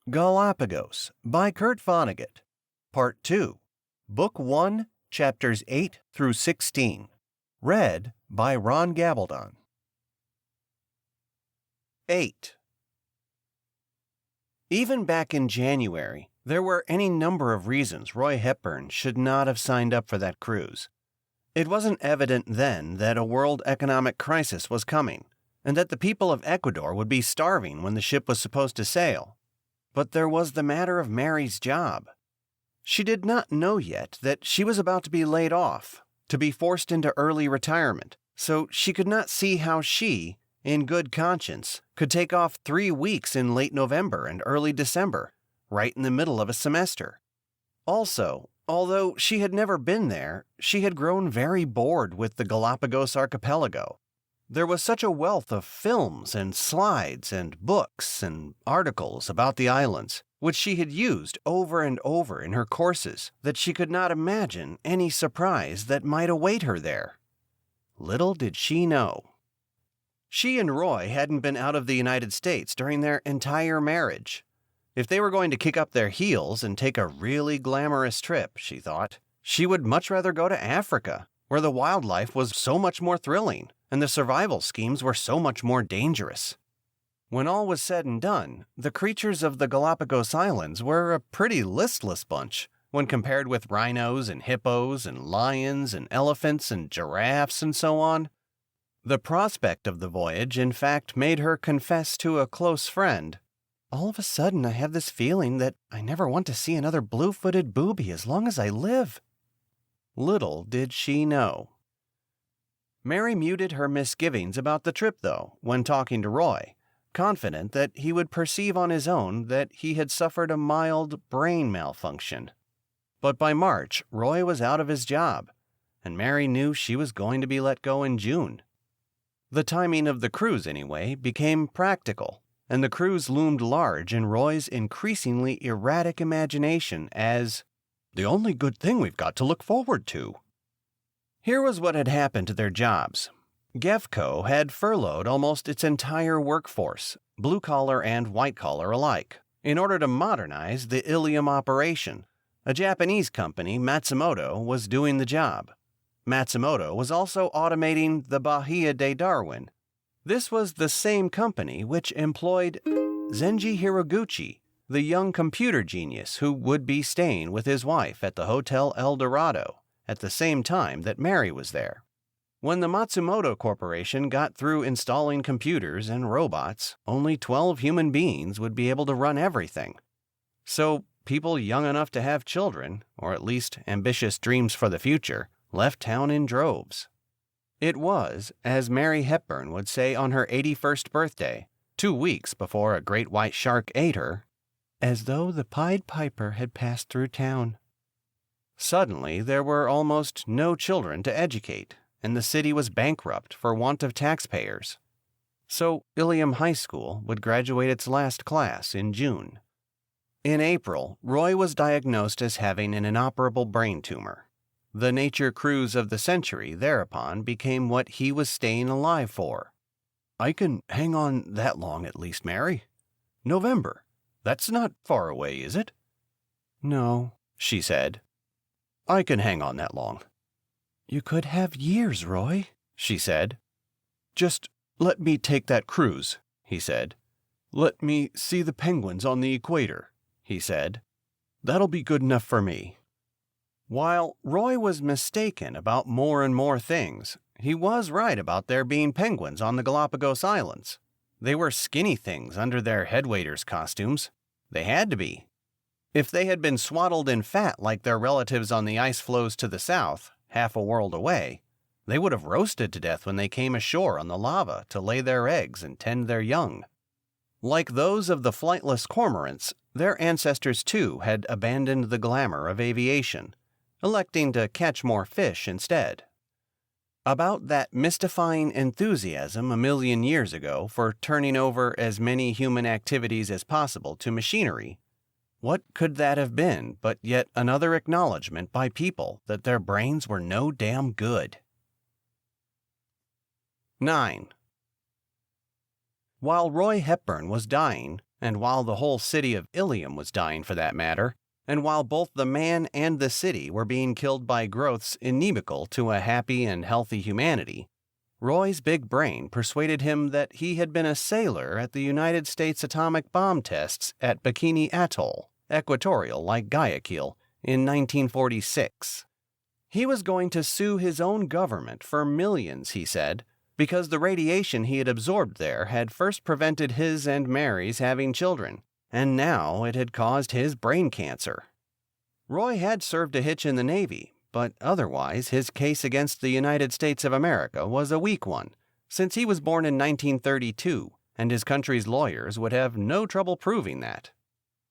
Galapagos by Kurt Vonnegut. Part 2. Book 1, Chapters 8 through 16. Read by Ron Gabaldon. 8. Even back in January, there were any number of reasons Roy Hepburn should not have signed up for that cruise. It wasn't evident then that a world economic crisis was coming, and that the people of Ecuador would be starving when the ship was supposed to sail. But there was the matter of Mary's job. She did not know yet that she was about to be laid off, to be forced into early retirement, so she could not see how she, in good conscience, could take off 3 weeks in late November and early December, right in the middle of a semester. Also, although she had never been there, she had grown very bored with the Galapagos archipelago. There was such a wealth of films and slides and books and articles about the islands, which she had used over and over in her courses, that she could not imagine any surprise that might await her there. Little did she know. She and Roy hadn't been out of the United States during their entire marriage. If they were going to kick up their heels and take a really glamorous trip, she thought, she would much rather go to Africa, where the wildlife was so much more thrilling and the survival schemes were so much more dangerous. When all was said and done, the creatures of the Galapagos Islands were a pretty listless bunch when compared with rhinos and hippos and lions and elephants and giraffes and so on. The prospect of the voyage, in fact, made her confess to a close friend, "All of a sudden I have this feeling that I never want to see another blue-footed booby as long as I live." Little did she know. Mary muted her misgivings about the trip, though, when talking to Roy, confident that he would perceive on his own that he had suffered a mild brain malfunction. But by March, Roy was out of his job, and Mary knew she was going to be let go in June. The timing of the cruise, anyway, became practical, and the cruise loomed large in Roy's increasingly erratic imagination as the only good thing we've got to look forward to. Here was what had happened to their jobs. GEFCO had furloughed almost its entire workforce, blue-collar and white-collar alike, in order to modernize the Ilium operation. A Japanese company, Matsumoto, was doing the job. Matsumoto was also automating the Bahia de Darwin. This was the same company which employed Zenji Hiroguchi, the young computer genius who would be staying with his wife at the Hotel El Dorado at the same time that Mary was there. When the Matsumoto Corporation got through installing computers and robots, only 12 human beings would be able to run everything. So people young enough to have children, or at least ambitious dreams for the future, left town in droves. It was, as Mary Hepburn would say on her 81st birthday, 2 weeks before a great white shark ate her, as though the Pied Piper had passed through town. Suddenly, there were almost no children to educate, and the city was bankrupt for want of taxpayers. So Ilium High School would graduate its last class in June. In April, Roy was diagnosed as having an inoperable brain tumor. The nature cruise of the century thereupon became what he was staying alive for. "I can hang on that long at least, Mary. November. That's not far away, is it?" "No," she said. "I can hang on that long." "You could have years, Roy," she said. "Just let me take that cruise," he said. "Let me see the penguins on the equator," he said. "That'll be good enough for me." While Roy was mistaken about more and more things, he was right about there being penguins on the Galapagos Islands. They were skinny things under their headwaiters' costumes. They had to be. If they had been swaddled in fat like their relatives on the ice floes to the south, half a world away, they would have roasted to death when they came ashore on the lava to lay their eggs and tend their young. Like those of the flightless cormorants, their ancestors too had abandoned the glamour of aviation, electing to catch more fish instead. About that mystifying enthusiasm a million years ago for turning over as many human activities as possible to machinery, what could that have been but yet another acknowledgement by people that their brains were no damn good? 9. While Roy Hepburn was dying, and while the whole city of Ilium was dying for that matter, and while both the man and the city were being killed by growths inimical to a happy and healthy humanity, Roy's big brain persuaded him that he had been a sailor at the United States atomic bomb tests at Bikini Atoll, equatorial like Guayaquil, in 1946. He was going to sue his own government for millions, he said, because the radiation he had absorbed there had first prevented his and Mary's having children, and now it had caused his brain cancer. Roy had served a hitch in the Navy, but otherwise his case against the United States of America was a weak one, since he was born in 1932, and his country's lawyers would have no trouble proving that.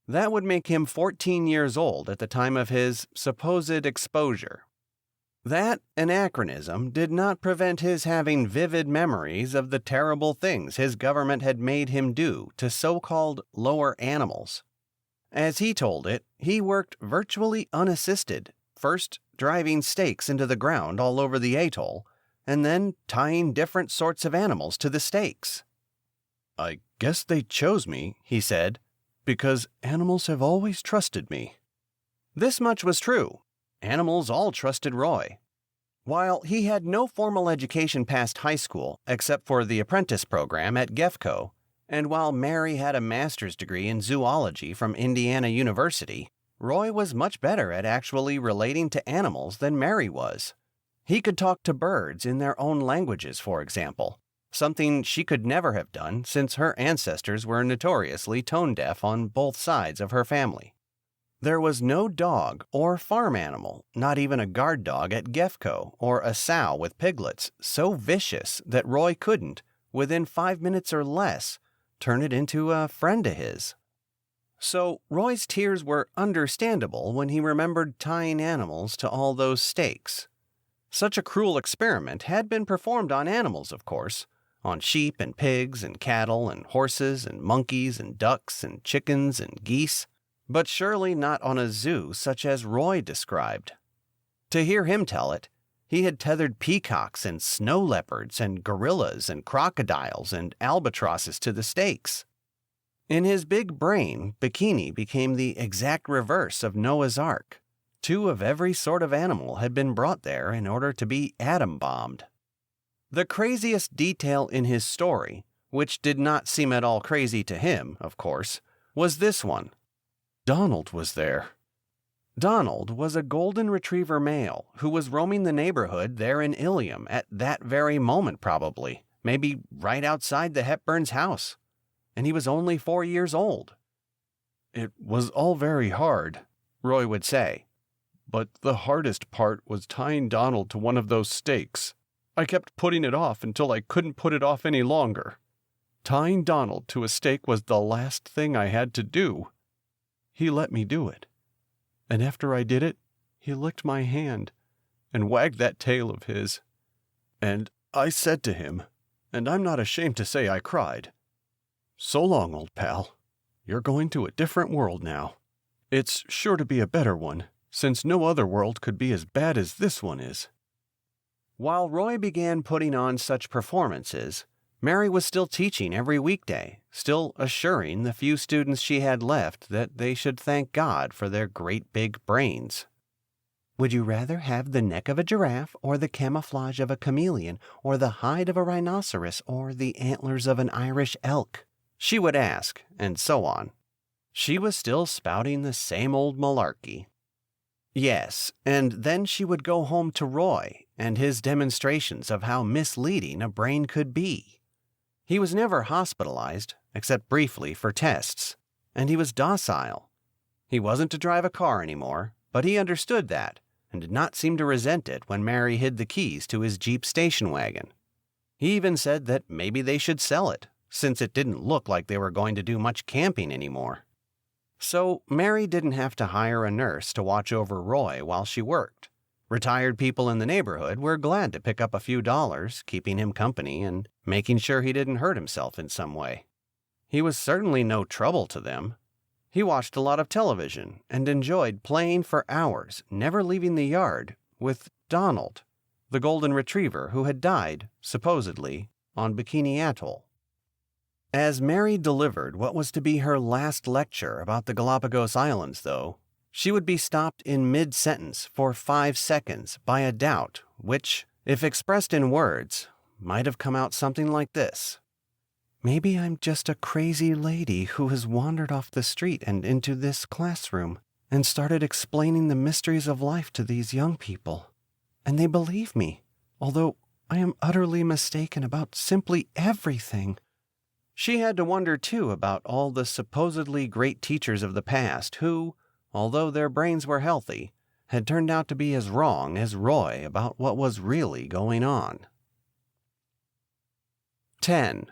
That would make him 14 years old at the time of his supposed exposure. That anachronism did not prevent his having vivid memories of the terrible things his government had made him do to so-called lower animals. As he told it, he worked virtually unassisted, first driving stakes into the ground all over the atoll, and then tying different sorts of animals to the stakes. "I guess they chose me," he said, "because animals have always trusted me." This much was true. Animals all trusted Roy. While he had no formal education past high school except for the apprentice program at GEFCO, and while Mary had a master's degree in zoology from Indiana University, Roy was much better at actually relating to animals than Mary was. He could talk to birds in their own languages, for example, something she could never have done since her ancestors were notoriously tone-deaf on both sides of her family. There was no dog or farm animal, not even a guard dog at GEFCO or a sow with piglets, so vicious that Roy couldn't, within 5 minutes or less, turn it into a friend of his. So Roy's tears were understandable when he remembered tying animals to all those stakes. Such a cruel experiment had been performed on animals, of course, on sheep and pigs and cattle and horses and monkeys and ducks and chickens and geese, but surely not on a zoo such as Roy described. To hear him tell it, he had tethered peacocks and snow leopards and gorillas and crocodiles and albatrosses to the stakes. In his big brain, Bikini became the exact reverse of Noah's Ark. 2 of every sort of animal had been brought there in order to be atom-bombed. The craziest detail in his story, which did not seem at all crazy to him, of course, was this one. Donald was there. Donald was a golden retriever male who was roaming the neighborhood there in Ilium at that very moment probably, maybe right outside the Hepburns' house. And he was only 4 years old. "It was all very hard," Roy would say, "but the hardest part was tying Donald to one of those stakes. I kept putting it off until I couldn't put it off any longer. Tying Donald to a stake was the last thing I had to do. He let me do it. And after I did it, he licked my hand and wagged that tail of his. And I said to him, and I'm not ashamed to say I cried, 'So long, old pal. You're going to a different world now. It's sure to be a better one, since no other world could be as bad as this one is.'" While Roy began putting on such performances, Mary was still teaching every weekday, still assuring the few students she had left that they should thank God for their great big brains. "Would you rather have the neck of a giraffe, or the camouflage of a chameleon, or the hide of a rhinoceros, or the antlers of an Irish elk?" she would ask, and so on. She was still spouting the same old malarkey. Yes, and then she would go home to Roy and his demonstrations of how misleading a brain could be. He was never hospitalized, except briefly for tests, and he was docile. He wasn't to drive a car anymore, but he understood that, and did not seem to resent it when Mary hid the keys to his Jeep station wagon. He even said that maybe they should sell it, since it didn't look like they were going to do much camping anymore. So Mary didn't have to hire a nurse to watch over Roy while she worked. Retired people in the neighborhood were glad to pick up a few dollars, keeping him company and making sure he didn't hurt himself in some way. He was certainly no trouble to them. He watched a lot of television and enjoyed playing for hours, never leaving the yard, with Donald, the golden retriever who had died, supposedly, on Bikini Atoll. As Mary delivered what was to be her last lecture about the Galapagos Islands, though, she would be stopped in mid-sentence for 5 seconds by a doubt which, if expressed in words, might have come out something like this. Maybe I'm just a crazy lady who has wandered off the street and into this classroom and started explaining the mysteries of life to these young people. And they believe me, although I am utterly mistaken about simply everything. She had to wonder, too, about all the supposedly great teachers of the past who, although their brains were healthy, had turned out to be as wrong as Roy about what was really going on. 10.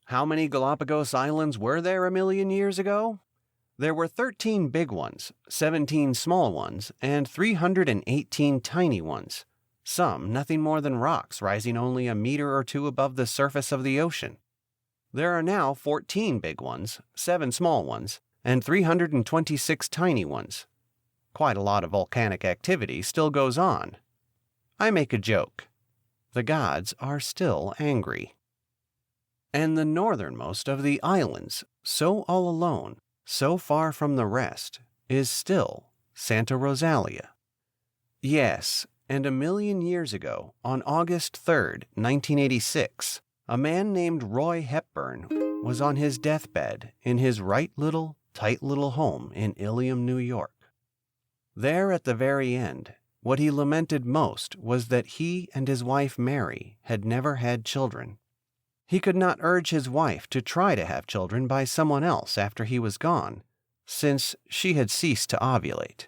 How many Galapagos Islands were there a million years ago? There were 13 big ones, 17 small ones, and 318 tiny ones, some nothing more than rocks rising only a meter or two above the surface of the ocean. There are now 14 big ones, 7 small ones, and 326 tiny ones. Quite a lot of volcanic activity still goes on. I make a joke. The gods are still angry. And the northernmost of the islands, so all alone, so far from the rest, is still Santa Rosalia. Yes, and a million years ago, on August 3rd, 1986, a man named Roy Hepburn was on his deathbed in his tight little home in Ilium, New York. There at the very end, what he lamented most was that he and his wife Mary had never had children. He could not urge his wife to try to have children by someone else after he was gone, since she had ceased to ovulate.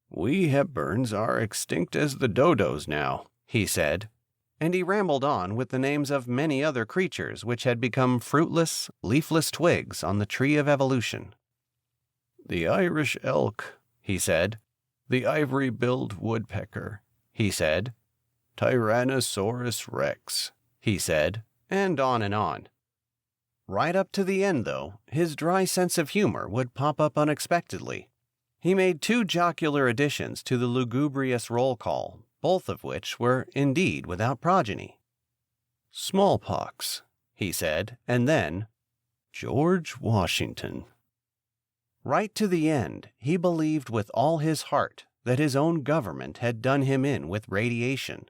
"We Hepburns are extinct as the dodos now," he said, and he rambled on with the names of many other creatures which had become fruitless, leafless twigs on the tree of evolution. "The Irish elk," he said. "The ivory-billed woodpecker," he said. "Tyrannosaurus rex," he said, and on and on. Right up to the end, though, his dry sense of humor would pop up unexpectedly. He made 2 jocular additions to the lugubrious roll call, both of which were indeed without progeny. "Smallpox," he said, and then, "George Washington." Right to the end, he believed with all his heart that his own government had done him in with radiation.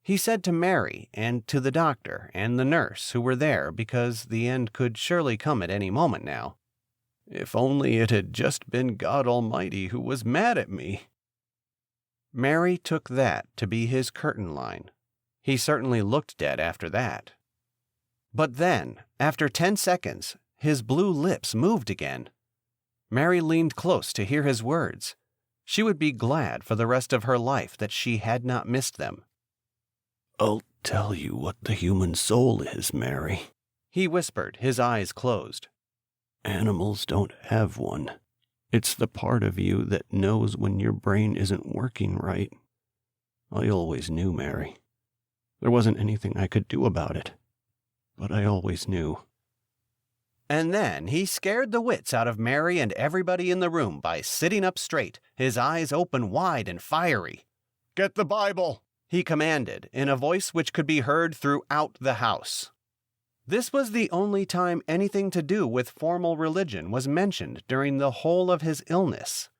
He said to Mary and to the doctor and the nurse who were there because the end could surely come at any moment now, "If only it had just been God Almighty who was mad at me." Mary took that to be his curtain line. He certainly looked dead after that. But then, after 10 seconds, his blue lips moved again. Mary leaned close to hear his words. She would be glad for the rest of her life that she had not missed them. "I'll tell you what the human soul is, Mary," he whispered, his eyes closed. "Animals don't have one. It's the part of you that knows when your brain isn't working right. I always knew, Mary. There wasn't anything I could do about it, but I always knew." And then he scared the wits out of Mary and everybody in the room by sitting up straight, his eyes open wide and fiery. "Get the Bible," he commanded, in a voice which could be heard throughout the house. This was the only time anything to do with formal religion was mentioned during the whole of his illness.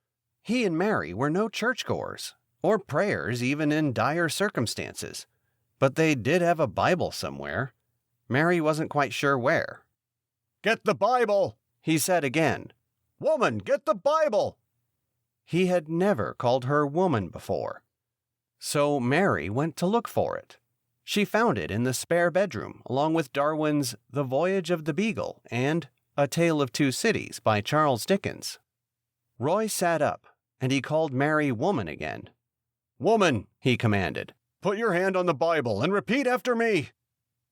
He and Mary were no churchgoers, or prayers even in dire circumstances, but they did have a Bible somewhere. Mary wasn't quite sure where. "Get the Bible," he said again. "Woman, get the Bible." He had never called her woman before. So Mary went to look for it. She found it in the spare bedroom, along with Darwin's The Voyage of the Beagle and A Tale of Two Cities by Charles Dickens. Roy sat up, and he called Mary woman again. "Woman," he commanded, "put your hand on the Bible and repeat after me.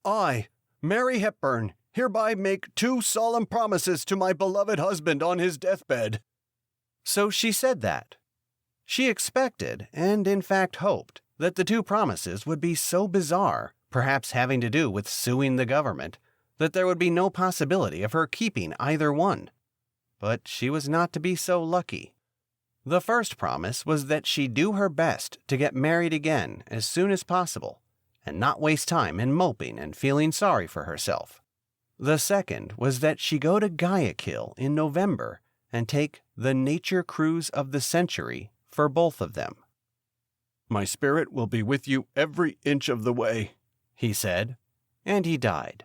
I, Mary Hepburn, hereby make 2 solemn promises to my beloved husband on his deathbed." So she said that. She expected, and in fact hoped, that the 2 promises would be so bizarre, perhaps having to do with suing the government, that there would be no possibility of her keeping either one. But she was not to be so lucky. The first promise was that she'd do her best to get married again as soon as possible, and not waste time in moping and feeling sorry for herself. The second was that she go to Guayaquil in November and take the nature cruise of the century for both of them. "My spirit will be with you every inch of the way," he said, and he died.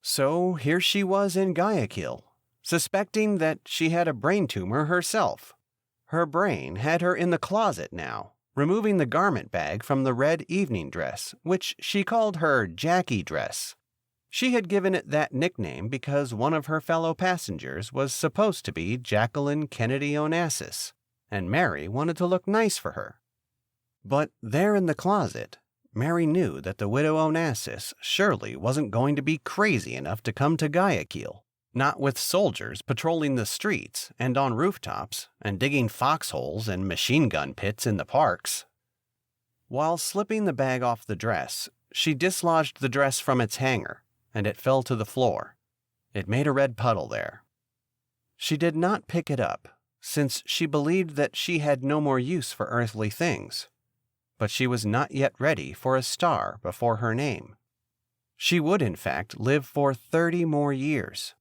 So here she was in Guayaquil, suspecting that she had a brain tumor herself. Her brain had her in the closet now, removing the garment bag from the red evening dress, which she called her Jackie dress. She had given it that nickname because one of her fellow passengers was supposed to be Jacqueline Kennedy Onassis, and Mary wanted to look nice for her. But there in the closet, Mary knew that the widow Onassis surely wasn't going to be crazy enough to come to Guayaquil, not with soldiers patrolling the streets and on rooftops and digging foxholes and machine gun pits in the parks. While slipping the bag off the dress, she dislodged the dress from its hanger, and it fell to the floor. It made a red puddle there. She did not pick it up, since she believed that she had no more use for earthly things. But she was not yet ready for a star before her name. She would, in fact, live for 30 more years.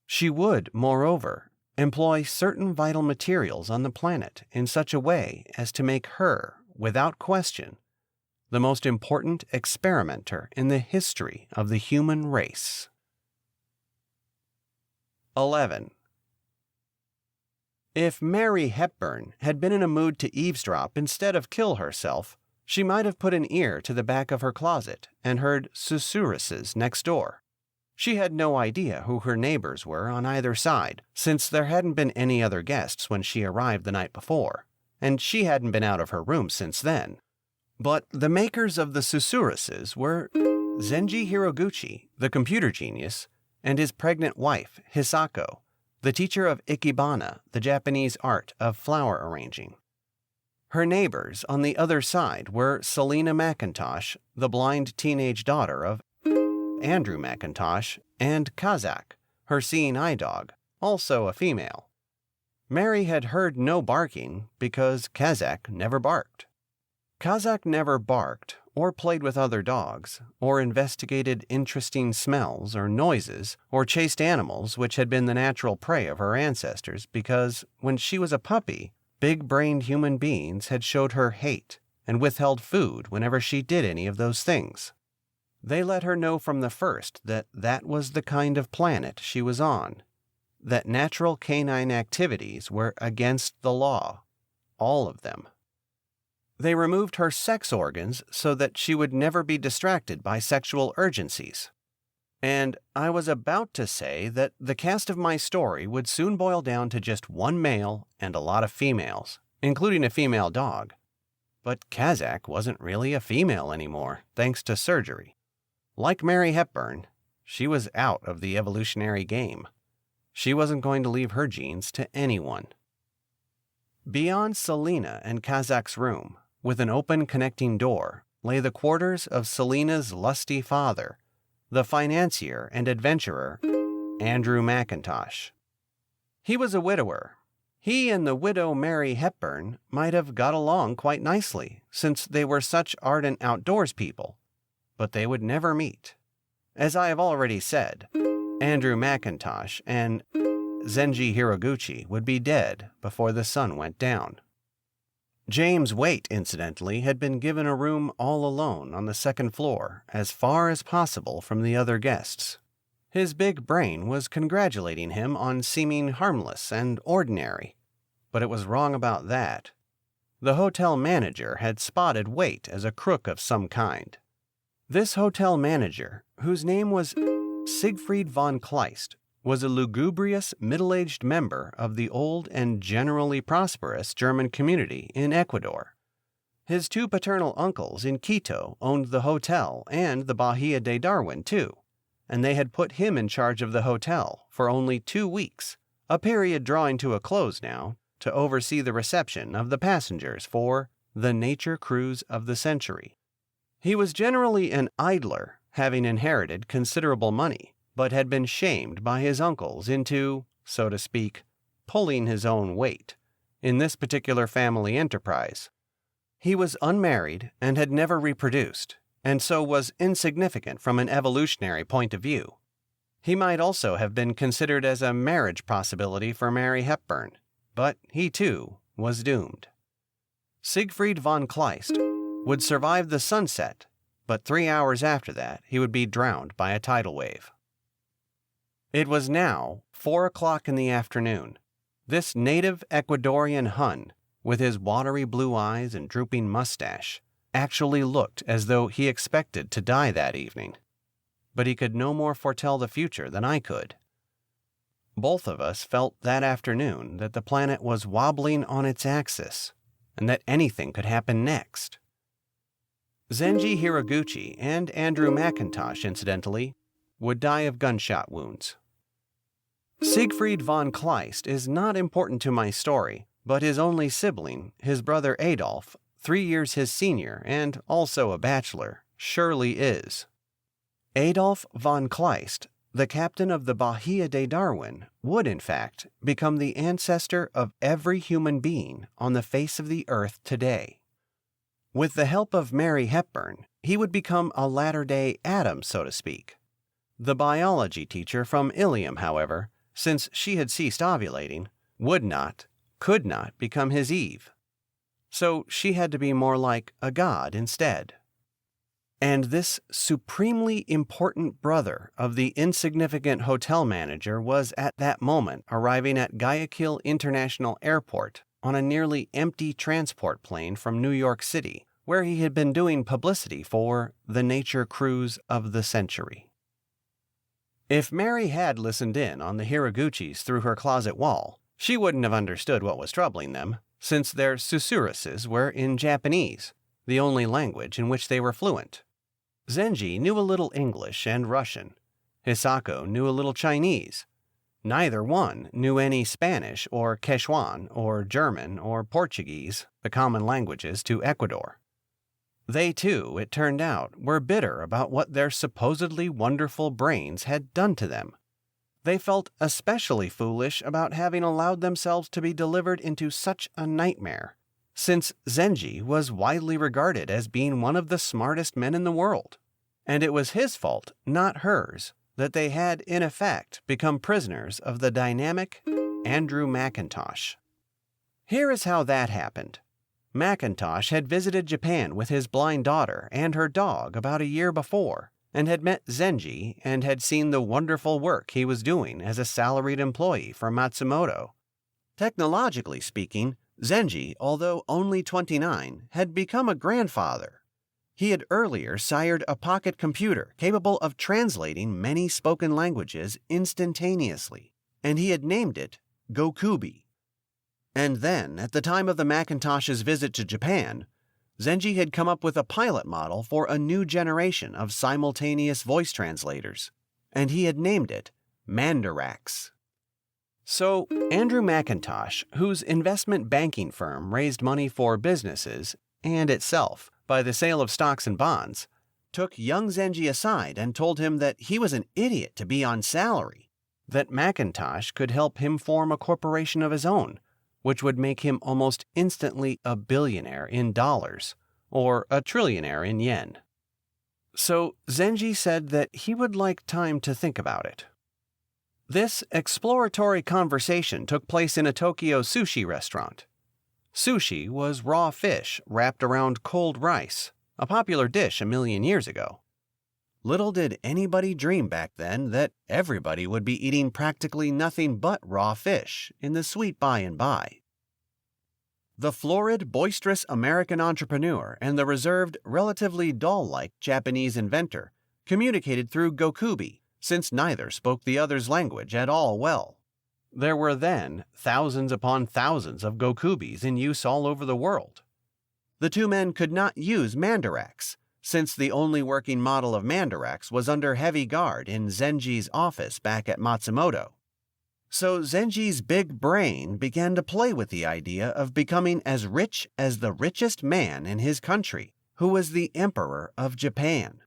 She would, moreover, employ certain vital materials on the planet in such a way as to make her, without question, the most important experimenter in the history of the human race. 11. If Mary Hepburn had been in a mood to eavesdrop instead of kill herself, she might have put an ear to the back of her closet and heard susurruses next door. She had no idea who her neighbors were on either side, since there hadn't been any other guests when she arrived the night before, and she hadn't been out of her room since then. But the makers of the susurruses were Zenji Hiroguchi, the computer genius, and his pregnant wife, Hisako, the teacher of ikebana, the Japanese art of flower arranging. Her neighbors on the other side were Selina MacIntosh, the blind teenage daughter of Andrew MacIntosh, and Kazak, her seeing eye dog, also a female. Mary had heard no barking because Kazak never barked. Kazak never barked, or played with other dogs, or investigated interesting smells or noises, or chased animals which had been the natural prey of her ancestors because, when she was a puppy, big-brained human beings had showed her hate and withheld food whenever she did any of those things. They let her know from the first that that was the kind of planet she was on, that natural canine activities were against the law, all of them. They removed her sex organs so that she would never be distracted by sexual urgencies. And I was about to say that the cast of my story would soon boil down to just one male and a lot of females, including a female dog. But Kazak wasn't really a female anymore, thanks to surgery. Like Mary Hepburn, she was out of the evolutionary game. She wasn't going to leave her genes to anyone. Beyond Selina and Kazak's room, with an open connecting door, lay the quarters of Selina's lusty father, the financier and adventurer, Andrew MacIntosh. He was a widower. He and the widow Mary Hepburn might have got along quite nicely, since they were such ardent outdoors people, but they would never meet. As I have already said, Andrew MacIntosh and Zenji Hiroguchi would be dead before the sun went down. James Waite, incidentally, had been given a room all alone on the second floor, as far as possible from the other guests. His big brain was congratulating him on seeming harmless and ordinary, but it was wrong about that. The hotel manager had spotted Waite as a crook of some kind. This hotel manager, whose name was Siegfried von Kleist, was a lugubrious, middle-aged member of the old and generally prosperous German community in Ecuador. His two paternal uncles in Quito owned the hotel and the Bahia de Darwin, too, and they had put him in charge of the hotel for only 2 weeks, a period drawing to a close now, to oversee the reception of the passengers for the nature cruise of the century. He was generally an idler, having inherited considerable money, but had been shamed by his uncles into, so to speak, pulling his own weight in this particular family enterprise. He was unmarried and had never reproduced, and so was insignificant from an evolutionary point of view. He might also have been considered as a marriage possibility for Mary Hepburn, but he too was doomed. Siegfried von Kleist would survive the sunset, but 3 hours after that he would be drowned by a tidal wave. It was now 4 o'clock in the afternoon. This native Ecuadorian Hun, with his watery blue eyes and drooping mustache, actually looked as though he expected to die that evening. But he could no more foretell the future than I could. Both of us felt that afternoon that the planet was wobbling on its axis, and that anything could happen next. Zenji Hiroguchi and Andrew MacIntosh, incidentally, would die of gunshot wounds. Siegfried von Kleist is not important to my story, but his only sibling, his brother Adolf, 3 years his senior and also a bachelor, surely is. Adolf von Kleist, the captain of the Bahia de Darwin, would in fact become the ancestor of every human being on the face of the earth today. With the help of Mary Hepburn, he would become a latter-day Adam, so to speak. The biology teacher from Ilium, however, since she had ceased ovulating, could not become his Eve. So she had to be more like a god instead. And this supremely important brother of the insignificant hotel manager was at that moment arriving at Guayaquil International Airport on a nearly empty transport plane from New York City, where he had been doing publicity for the nature cruise of the century. If Mary had listened in on the Hiroguchis through her closet wall, she wouldn't have understood what was troubling them, since their susurruses were in Japanese, the only language in which they were fluent. Zenji knew a little English and Russian. Hisako knew a little Chinese. Neither one knew any Spanish or Quechuan or German or Portuguese, the common languages to Ecuador. They too, it turned out, were bitter about what their supposedly wonderful brains had done to them. They felt especially foolish about having allowed themselves to be delivered into such a nightmare, since Zenji was widely regarded as being one of the smartest men in the world, and it was his fault, not hers, that they had, in effect, become prisoners of the dynamic Andrew MacIntosh. Here is how that happened. MacIntosh had visited Japan with his blind daughter and her dog about a year before, and had met Zenji and had seen the wonderful work he was doing as a salaried employee for Matsumoto. Technologically speaking, Zenji, although only 29, had become a grandfather. He had earlier sired a pocket computer capable of translating many spoken languages instantaneously, and he had named it Gokubi. And then, at the time of the Macintosh's visit to Japan, Zenji had come up with a pilot model for a new generation of simultaneous voice translators, and he had named it Mandarax. So, Andrew MacIntosh, whose investment banking firm raised money for businesses, and itself, by the sale of stocks and bonds, took young Zenji aside and told him that he was an idiot to be on salary, that MacIntosh could help him form a corporation of his own, which would make him almost instantly a billionaire in dollars, or a trillionaire in yen. So Zenji said that he would like time to think about it. This exploratory conversation took place in a Tokyo sushi restaurant. Sushi was raw fish wrapped around cold rice, a popular dish a million years ago. Little did anybody dream back then that everybody would be eating practically nothing but raw fish in the sweet by and by. The florid, boisterous American entrepreneur and the reserved, relatively doll-like Japanese inventor communicated through Gokubi, since neither spoke the other's language at all well. There were then thousands upon thousands of Gokubis in use all over the world. The two men could not use Mandarax, since the only working model of Mandarax was under heavy guard in Zenji's office back at Matsumoto. So Zenji's big brain began to play with the idea of becoming as rich as the richest man in his country, who was the Emperor of Japan.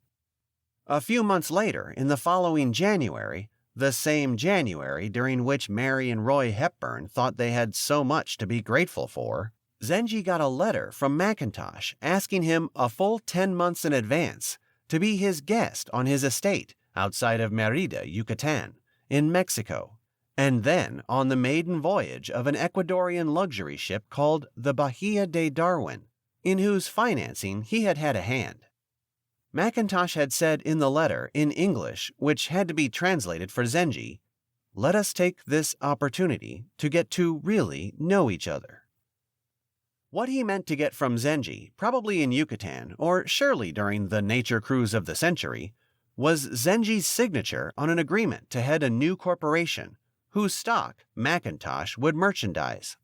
A few months later, in the following January, the same January during which Mary and Roy Hepburn thought they had so much to be grateful for, Zenji got a letter from MacIntosh asking him a full 10 months in advance to be his guest on his estate outside of Mérida, Yucatan, in Mexico, and then on the maiden voyage of an Ecuadorian luxury ship called the Bahia de Darwin, in whose financing he had had a hand. MacIntosh had said in the letter in English, which had to be translated for Zenji, "Let us take this opportunity to get to really know each other." What he meant to get from Zenji, probably in Yucatan, or surely during the nature cruise of the century, was Zenji's signature on an agreement to head a new corporation, whose stock MacIntosh would merchandise.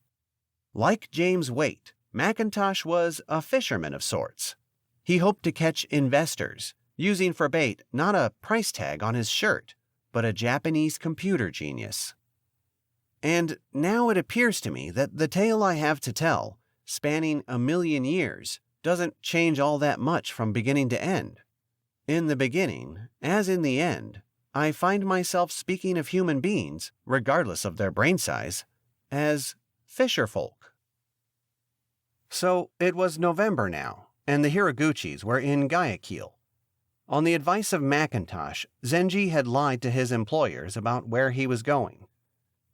Like James Waite, MacIntosh was a fisherman of sorts. He hoped to catch investors, using for bait not a price tag on his shirt, but a Japanese computer genius. And now it appears to me that the tale I have to tell, spanning 1,000,000 years, doesn't change all that much from beginning to end. In the beginning, as in the end, I find myself speaking of human beings, regardless of their brain size, as fisherfolk. So it was November now, and the Hiroguchis were in Guayaquil. On the advice of MacIntosh, Zenji had lied to his employers about where he was going.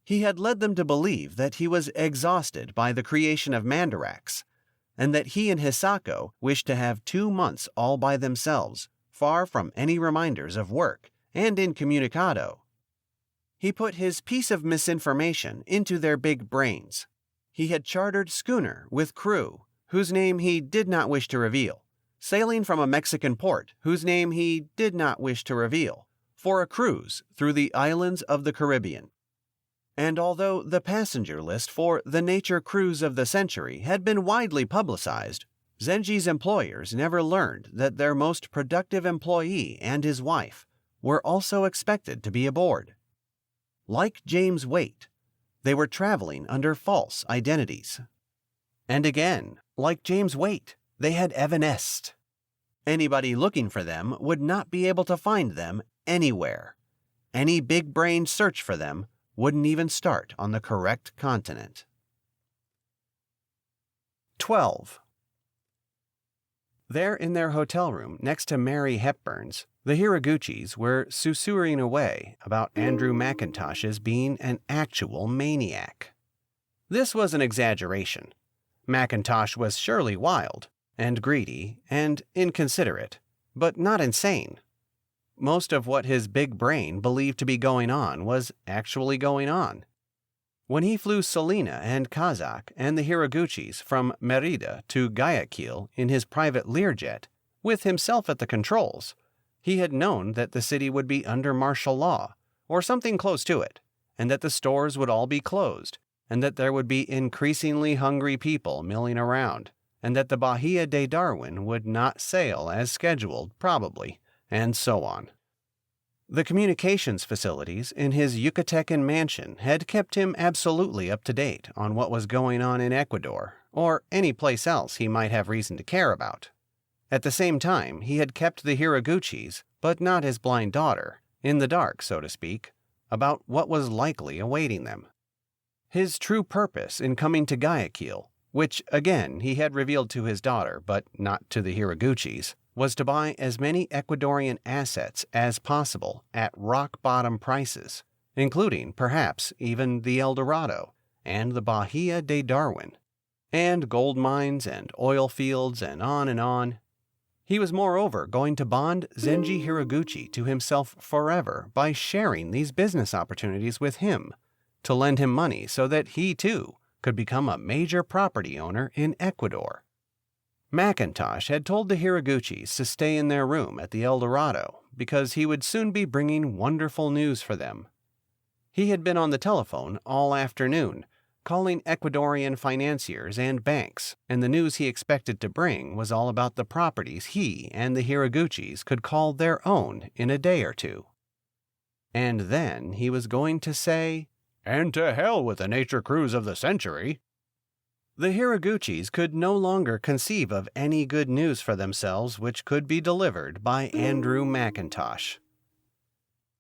He had led them to believe that he was exhausted by the creation of Mandarax, and that he and Hisako wished to have 2 months all by themselves, far from any reminders of work, and incommunicado. He put his piece of misinformation into their big brains. He had chartered schooner with crew, whose name he did not wish to reveal, sailing from a Mexican port whose name he did not wish to reveal, for a cruise through the islands of the Caribbean. And although the passenger list for the nature cruise of the century had been widely publicized, Zenji's employers never learned that their most productive employee and his wife were also expected to be aboard. Like James Waite, they were traveling under false identities. And again, like James Waite, they had evanesced. Anybody looking for them would not be able to find them anywhere. Any big-brained search for them wouldn't even start on the correct continent. 12. There in their hotel room next to Mary Hepburn's, the Hiroguchis were susurring away about Andrew MacIntosh's being an actual maniac. This was an exaggeration. MacIntosh was surely wild, and greedy, and inconsiderate, but not insane. Most of what his big brain believed to be going on was actually going on. When he flew Selina and Kazakh and the Hiroguchis from Mérida to Guayaquil in his private Learjet, with himself at the controls, he had known that the city would be under martial law, or something close to it, and that the stores would all be closed, and that there would be increasingly hungry people milling around, and that the Bahia de Darwin would not sail as scheduled, probably, and so on. The communications facilities in his Yucatecan mansion had kept him absolutely up to date on what was going on in Ecuador, or any place else he might have reason to care about. At the same time, he had kept the Hiroguchis, but not his blind daughter, in the dark, so to speak, about what was likely awaiting them. His true purpose in coming to Guayaquil, which again he had revealed to his daughter, but not to the Hiroguchis, was to buy as many Ecuadorian assets as possible at rock-bottom prices, including, perhaps, even the El Dorado and the Bahia de Darwin, and gold mines and oil fields and on and on. He was moreover going to bond Zenji Hiroguchi to himself forever by sharing these business opportunities with him, to lend him money so that he, too, could become a major property owner in Ecuador. MacIntosh had told the Hiroguchis to stay in their room at the El Dorado because he would soon be bringing wonderful news for them. He had been on the telephone all afternoon, calling Ecuadorian financiers and banks, and the news he expected to bring was all about the properties he and the Hiroguchis could call their own in a day or two. And then he was going to say, "And to hell with the nature cruise of the century." The Hiroguchis could no longer conceive of any good news for themselves which could be delivered by Andrew MacIntosh.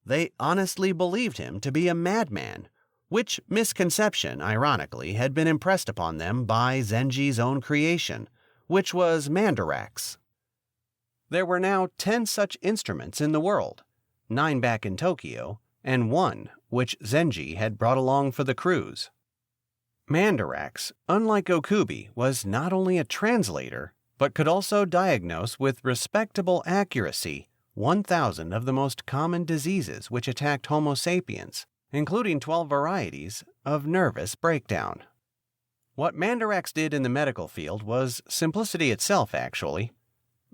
They honestly believed him to be a madman, which misconception, ironically, had been impressed upon them by Zenji's own creation, which was mandarax. There were now 10 such instruments in the world, 9 back in Tokyo, and 1 which Zenji had brought along for the cruise. Mandarax, unlike Gokubi, was not only a translator, but could also diagnose with respectable accuracy 1,000 of the most common diseases which attacked Homo sapiens, including 12 varieties of nervous breakdown. What Mandarax did in the medical field was simplicity itself, actually.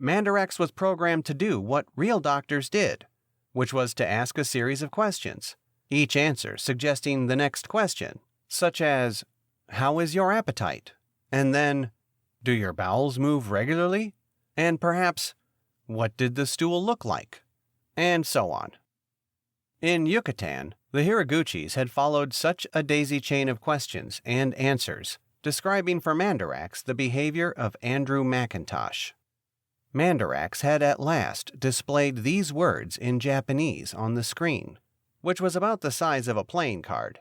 Mandarax was programmed to do what real doctors did, which was to ask a series of questions, each answer suggesting the next question, such as, "How is your appetite?" And then, "Do your bowels move regularly?" And perhaps, "What did the stool look like?" And so on. In Yucatan, the Hiroguchis had followed such a daisy chain of questions and answers, describing for Mandarax the behavior of Andrew MacIntosh. Mandarax had at last displayed these words in Japanese on the screen, which was about the size of a playing card.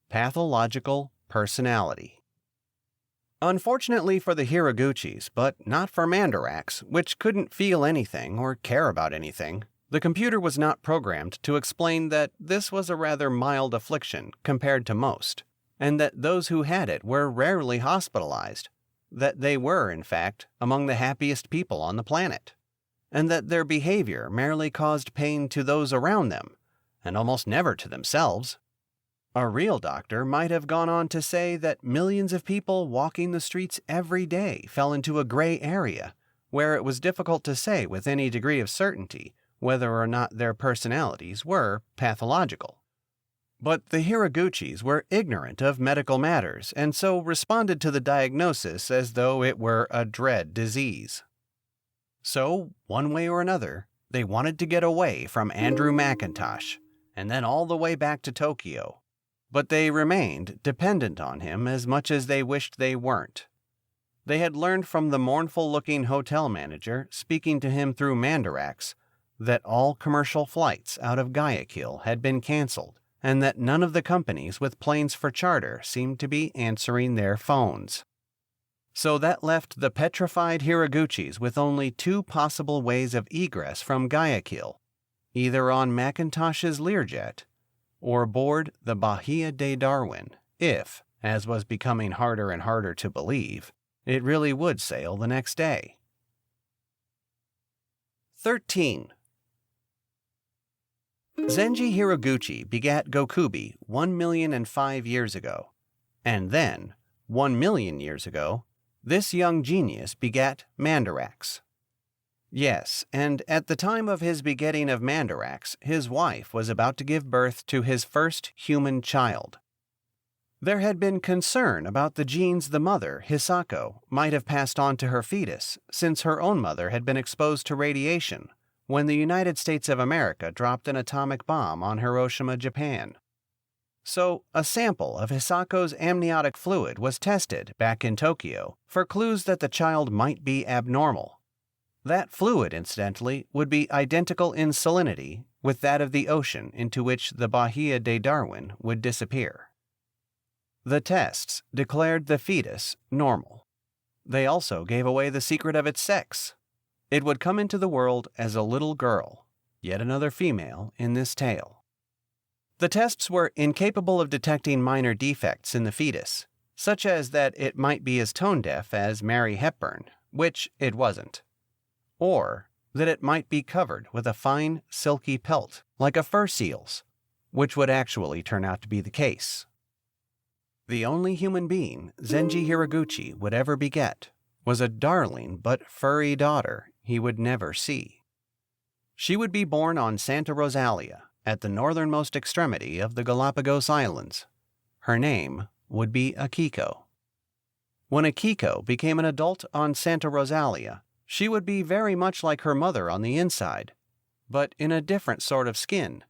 Pathological personality. Unfortunately for the Hiroguchis, but not for Mandarax, which couldn't feel anything or care about anything, the computer was not programmed to explain that this was a rather mild affliction compared to most, and that those who had it were rarely hospitalized, that they were, in fact, among the happiest people on the planet, and that their behavior merely caused pain to those around them, and almost never to themselves. A real doctor might have gone on to say that millions of people walking the streets every day fell into a gray area, where it was difficult to say with any degree of certainty whether or not their personalities were pathological. But the Hiroguchis were ignorant of medical matters and so responded to the diagnosis as though it were a dread disease. So, one way or another, they wanted to get away from Andrew MacIntosh, and then all the way back to Tokyo. But they remained dependent on him as much as they wished they weren't. They had learned from the mournful-looking hotel manager speaking to him through Mandarax that all commercial flights out of Guayaquil had been canceled, and that none of the companies with planes for charter seemed to be answering their phones. So that left the petrified Hiroguchis with only 2 possible ways of egress from Guayaquil, either on Macintosh's Learjet or aboard the Bahia de Darwin, if, as was becoming harder and harder to believe, it really would sail the next day. 13. Zenji Hiroguchi begat Gokubi 1,000,005 years ago, and then, 1,000,000 years ago, this young genius begat Mandarax. Yes, and at the time of his begetting of Mandarax, his wife was about to give birth to his first human child. There had been concern about the genes the mother, Hisako, might have passed on to her fetus, since her own mother had been exposed to radiation when the United States of America dropped an atomic bomb on Hiroshima, Japan. So, a sample of Hisako's amniotic fluid was tested back in Tokyo for clues that the child might be abnormal. That fluid, incidentally, would be identical in salinity with that of the ocean into which the Bahia de Darwin would disappear. The tests declared the fetus normal. They also gave away the secret of its sex. It would come into the world as a little girl, yet another female in this tale. The tests were incapable of detecting minor defects in the fetus, such as that it might be as tone-deaf as Mary Hepburn, which it wasn't, or that it might be covered with a fine, silky pelt, like a fur seal's, which would actually turn out to be the case. The only human being Zenji Hiroguchi would ever beget was a darling but furry daughter he would never see. She would be born on Santa Rosalia, at the northernmost extremity of the Galapagos Islands. Her name would be Akiko. When Akiko became an adult on Santa Rosalia, she would be very much like her mother on the inside, but in a different sort of skin.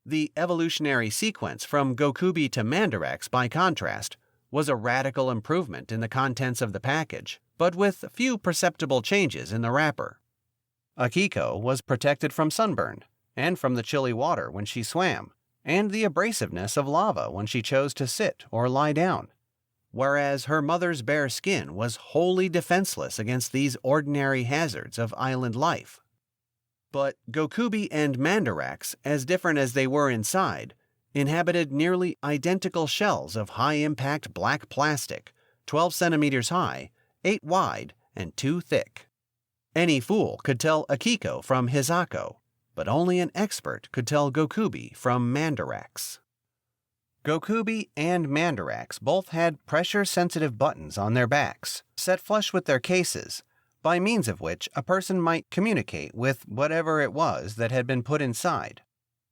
The evolutionary sequence from Gokubi to Mandarax, by contrast, was a radical improvement in the contents of the package, but with few perceptible changes in the wrapper. Akiko was protected from sunburn, and from the chilly water when she swam, and the abrasiveness of lava when she chose to sit or lie down, whereas her mother's bare skin was wholly defenseless against these ordinary hazards of island life. But Gokubi and Mandarax, as different as they were inside, inhabited nearly identical shells of high-impact black plastic, 12 centimeters high, 8 wide, and 2 thick. Any fool could tell Akiko from Hisako, but only an expert could tell Gokubi from Mandarax. Gokubi and Mandarax both had pressure-sensitive buttons on their backs, set flush with their cases, by means of which a person might communicate with whatever it was that had been put inside.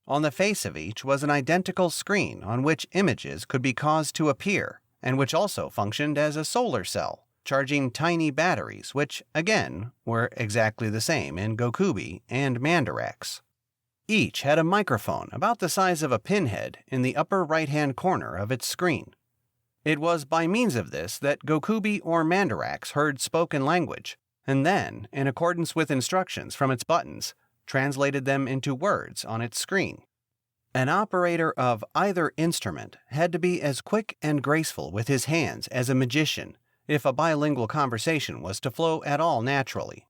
On the face of each was an identical screen on which images could be caused to appear, and which also functioned as a solar cell, charging tiny batteries, which, again, were exactly the same in Gokubi and Mandarax. Each had a microphone about the size of a pinhead in the upper right-hand corner of its screen. It was by means of this that Gokubi or Mandarax heard spoken language, and then, in accordance with instructions from its buttons, translated them into words on its screen. An operator of either instrument had to be as quick and graceful with his hands as a magician if a bilingual conversation was to flow at all naturally.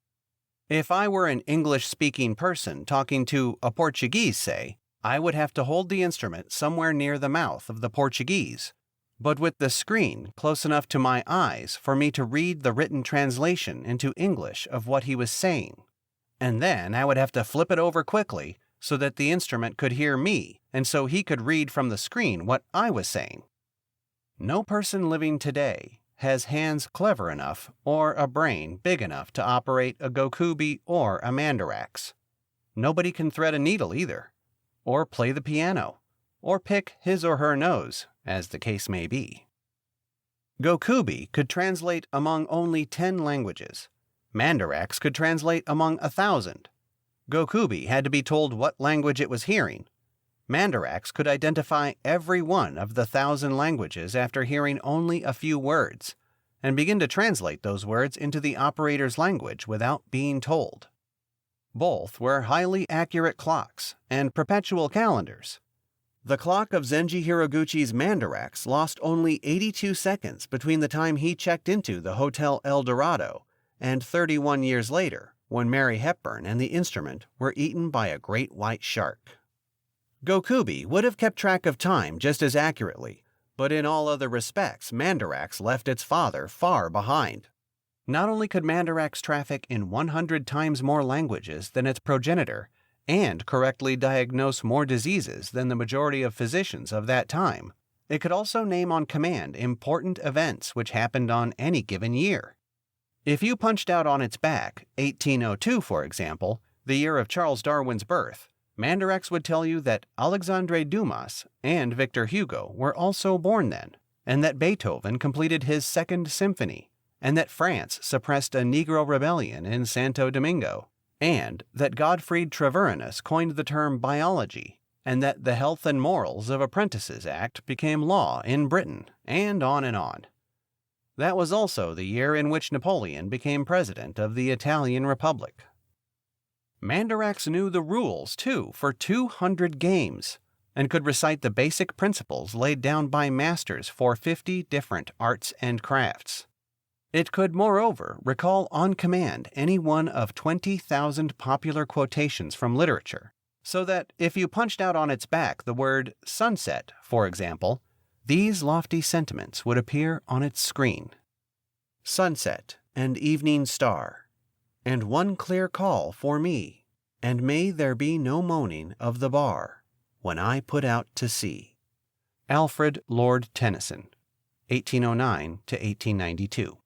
If I were an English-speaking person talking to a Portuguese, say, I would have to hold the instrument somewhere near the mouth of the Portuguese, but with the screen close enough to my eyes for me to read the written translation into English of what he was saying. And then I would have to flip it over quickly so that the instrument could hear me, and so he could read from the screen what I was saying. No person living today has hands clever enough or a brain big enough to operate a Gokubi or a Mandarax. Nobody can thread a needle either, or play the piano, or pick his or her nose, as the case may be. Gokubi could translate among only 10 languages. Mandarax could translate among 1,000. Gokubi had to be told what language it was hearing. Mandarax could identify every one of the 1,000 languages after hearing only a few words, and begin to translate those words into the operator's language without being told. Both were highly accurate clocks and perpetual calendars. The clock of Zenji Hiroguchi's Mandarax lost only 82 seconds between the time he checked into the Hotel El Dorado and 31 years later, when Mary Hepburn and the instrument were eaten by a great white shark. Gokubi would have kept track of time just as accurately, but in all other respects Mandarax left its father far behind. Not only could Mandarax traffic in 100 times more languages than its progenitor, and correctly diagnose more diseases than the majority of physicians of that time, it could also name on command important events which happened on any given year. If you punched out on its back 1802, for example, the year of Charles Darwin's birth, Mandarax would tell you that Alexandre Dumas and Victor Hugo were also born then, and that Beethoven completed his Second Symphony, and that France suppressed a Negro rebellion in Santo Domingo, and that Gottfried Treviranus coined the term biology, and that the Health and Morals of Apprentices Act became law in Britain, and on and on. That was also the year in which Napoleon became president of the Italian Republic. Mandarax knew the rules, too, for 200 games, and could recite the basic principles laid down by masters for 50 different arts and crafts. It could, moreover, recall on command any one of 20,000 popular quotations from literature, so that if you punched out on its back the word sunset, for example, these lofty sentiments would appear on its screen. Sunset and evening star, and one clear call for me, and may there be no moaning of the bar when I put out to sea. Alfred Lord Tennyson, 1809 to 1892.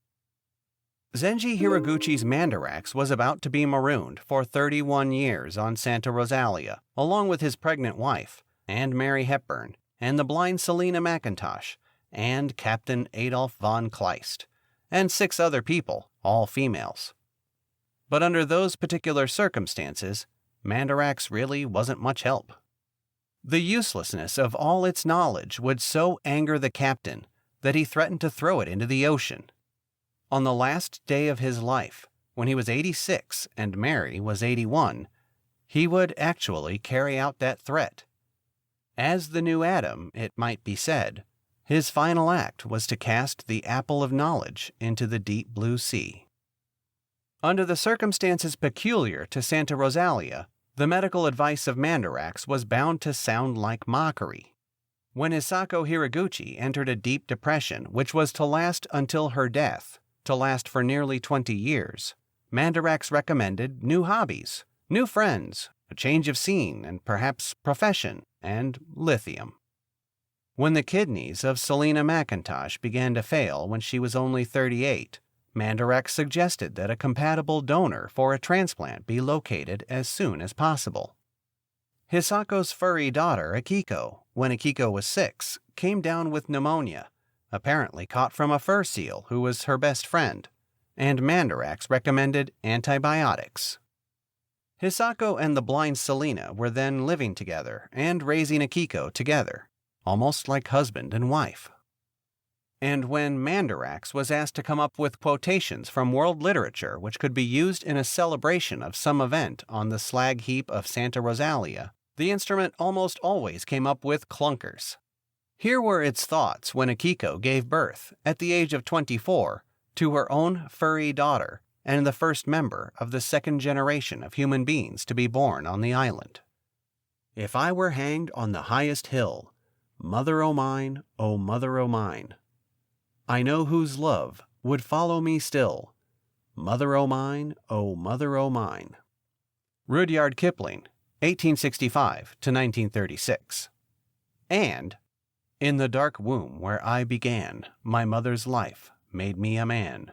Zenji Hiroguchi's Mandarax was about to be marooned for 31 years on Santa Rosalia, along with his pregnant wife, and Mary Hepburn, and the blind Selina MacIntosh, and Captain Adolf von Kleist, and 6 other people, all females. But under those particular circumstances, Mandarax really wasn't much help. The uselessness of all its knowledge would so anger the captain that he threatened to throw it into the ocean. On the last day of his life, when he was 86 and Mary was 81, he would actually carry out that threat. As the new Adam, it might be said, his final act was to cast the apple of knowledge into the deep blue sea. Under the circumstances peculiar to Santa Rosalia, the medical advice of Mandarax was bound to sound like mockery. When Hisako Hiroguchi entered a deep depression which was to last until her death, to last for nearly 20 years, Mandarax recommended new hobbies, new friends, a change of scene, and perhaps profession, and lithium. When the kidneys of Selina MacIntosh began to fail when she was only 38, Mandarax suggested that a compatible donor for a transplant be located as soon as possible. Hisako's furry daughter, Akiko, when Akiko was 6, came down with pneumonia, apparently caught from a fur seal who was her best friend, and Mandarax recommended antibiotics. Hisako and the blind Selina were then living together and raising Akiko together, almost like husband and wife. And when Mandarax was asked to come up with quotations from world literature which could be used in a celebration of some event on the slag heap of Santa Rosalia, the instrument almost always came up with clunkers. Here were its thoughts when Akiko gave birth, at the age of 24, to her own furry daughter and the first member of the second generation of human beings to be born on the island. If I were hanged on the highest hill, mother o' mine, O mother o' mine, I know whose love would follow me still, mother o' mine, O mother o' mine. Rudyard Kipling, 1865 to 1936. And, in the dark womb where I began, my mother's life made me a man.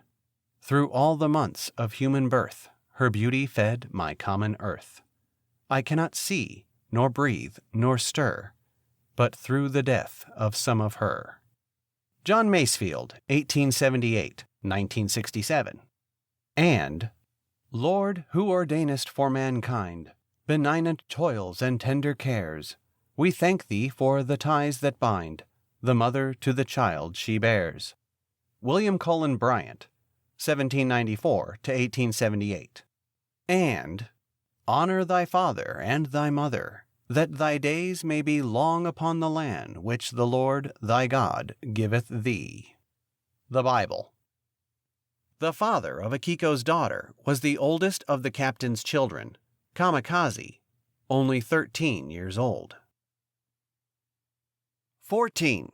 Through all the months of human birth, her beauty fed my common earth. I cannot see, nor breathe, nor stir, but through the death of some of her. John Masefield, 1878, 1967. And, Lord, who ordainest for mankind benignant toils and tender cares, we thank thee for the ties that bind the mother to the child she bears. William Cullen Bryant, 1794 to 1878. And, honor thy father and thy mother, that thy days may be long upon the land which the Lord thy God giveth thee. The Bible. The father of Akiko's daughter was the oldest of the captain's children, Kamikaze, only 13 years old. 14.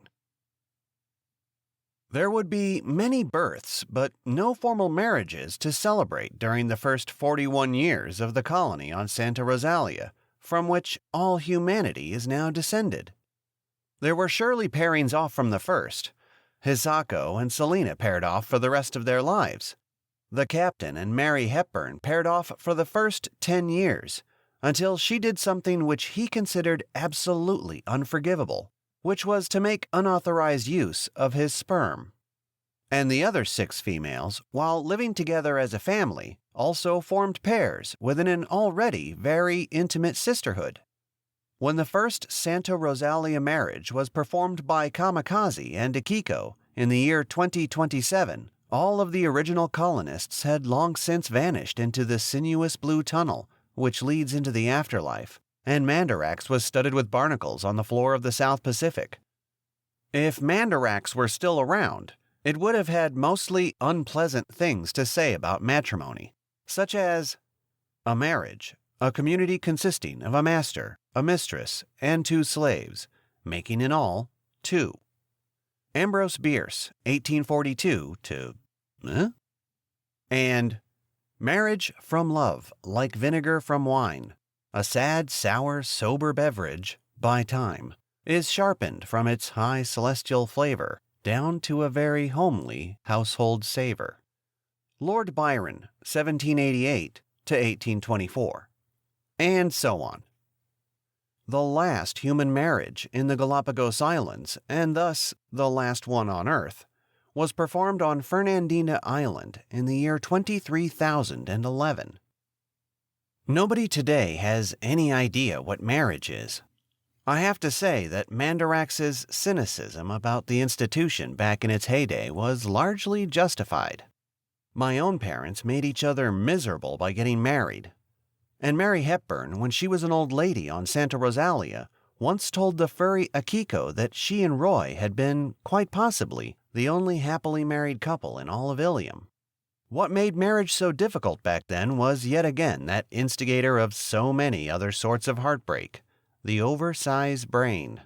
There would be many births, but no formal marriages to celebrate during the first 41 years of the colony on Santa Rosalia, from which all humanity is now descended. There were surely pairings off from the first. Hisako and Selina paired off for the rest of their lives. The captain and Mary Hepburn paired off for the first 10 years, until she did something which he considered absolutely unforgivable, which was to make unauthorized use of his sperm. And the other 6 females, while living together as a family, also formed pairs within an already very intimate sisterhood. When the first Santa Rosalia marriage was performed by Kamikaze and Akiko in the year 2027, all of the original colonists had long since vanished into the sinuous blue tunnel which leads into the afterlife, and Mandarax was studded with barnacles on the floor of the South Pacific. If Mandarax were still around, it would have had mostly unpleasant things to say about matrimony, such as a marriage, a community consisting of a master, a mistress, and 2 slaves, making in all 2. Ambrose Bierce, 1842 to... And marriage from love, like vinegar from wine, a sad, sour, sober beverage, by time, is sharpened from its high celestial flavor down to a very homely household savor. Lord Byron, 1788 to 1824. And so on. The last human marriage in the Galapagos Islands, and thus the last one on Earth, was performed on Fernandina Island in the year 23,011. Nobody today has any idea what marriage is. I have to say that Mandarax's cynicism about the institution back in its heyday was largely justified. My own parents made each other miserable by getting married. And Mary Hepburn, when she was an old lady on Santa Rosalia, once told the furry Akiko that she and Roy had been, quite possibly, the only happily married couple in all of Ilium. What made marriage so difficult back then was yet again that instigator of so many other sorts of heartbreak, the oversized brain.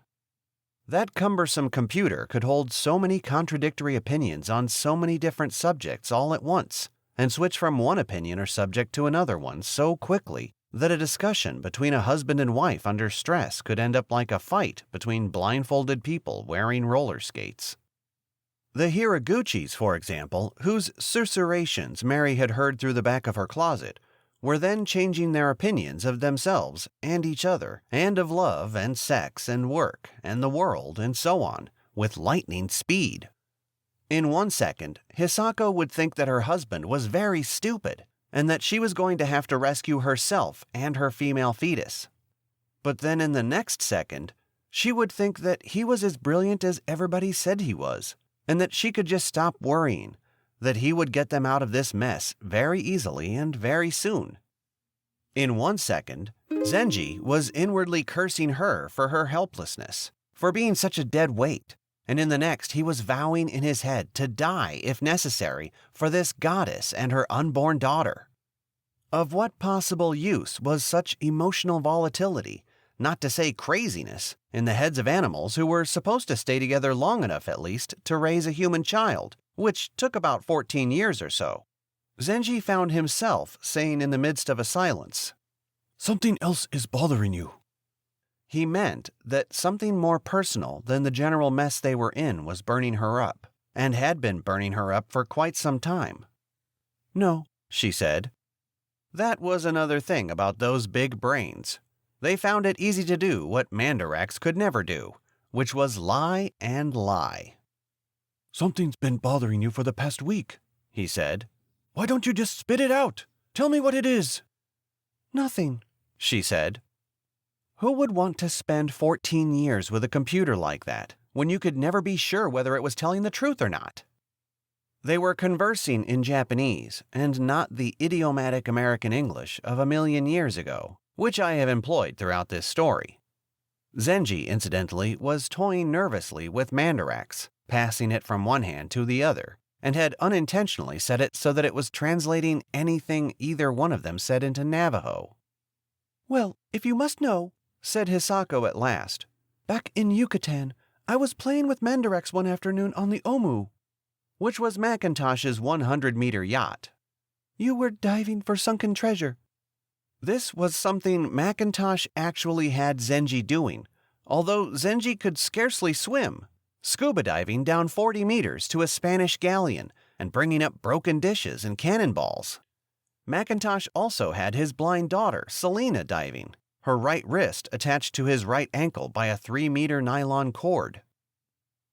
That cumbersome computer could hold so many contradictory opinions on so many different subjects all at once, and switch from one opinion or subject to another one so quickly that a discussion between a husband and wife under stress could end up like a fight between blindfolded people wearing roller skates. The Hiroguchis, for example, whose susurrations Mary had heard through the back of her closet, were then changing their opinions of themselves and each other, and of love and sex and work and the world and so on, with lightning speed. In 1 second, Hisako would think that her husband was very stupid, and that she was going to have to rescue herself and her female fetus. But then in the next second, she would think that he was as brilliant as everybody said he was, and that she could just stop worrying, that he would get them out of this mess very easily and very soon. In 1 second, Zenji was inwardly cursing her for her helplessness, for being such a dead weight, and in the next he was vowing in his head to die, if necessary, for this goddess and her unborn daughter. Of what possible use was such emotional volatility, not to say craziness, in the heads of animals who were supposed to stay together long enough at least to raise a human child, which took about 14 years or so? Zenji found himself saying in the midst of a silence, "Something else is bothering you." He meant that something more personal than the general mess they were in was burning her up, and had been burning her up for quite some time. "No," she said. That was another thing about those big brains. They found it easy to do what Mandarax could never do, which was lie and lie. "Something's been bothering you for the past week," he said. "Why don't you just spit it out? Tell me what it is." "Nothing," she said. Who would want to spend 14 years with a computer like that, when you could never be sure whether it was telling the truth or not? They were conversing in Japanese, and not the idiomatic American English of a million years ago, which I have employed throughout this story. Zenji, incidentally, was toying nervously with Mandarax, passing it from one hand to the other, and had unintentionally set it so that it was translating anything either one of them said into Navajo. "Well, if you must know," said Hisako at last, "back in Yucatan, I was playing with Mandarax one afternoon on the Omu," which was MacIntosh's 100-meter yacht. "You were diving for sunken treasure." This was something MacIntosh actually had Zenji doing, although Zenji could scarcely swim, scuba diving down 40 meters to a Spanish galleon and bringing up broken dishes and cannonballs. MacIntosh also had his blind daughter, Selena, diving, her right wrist attached to his right ankle by a 3-meter nylon cord.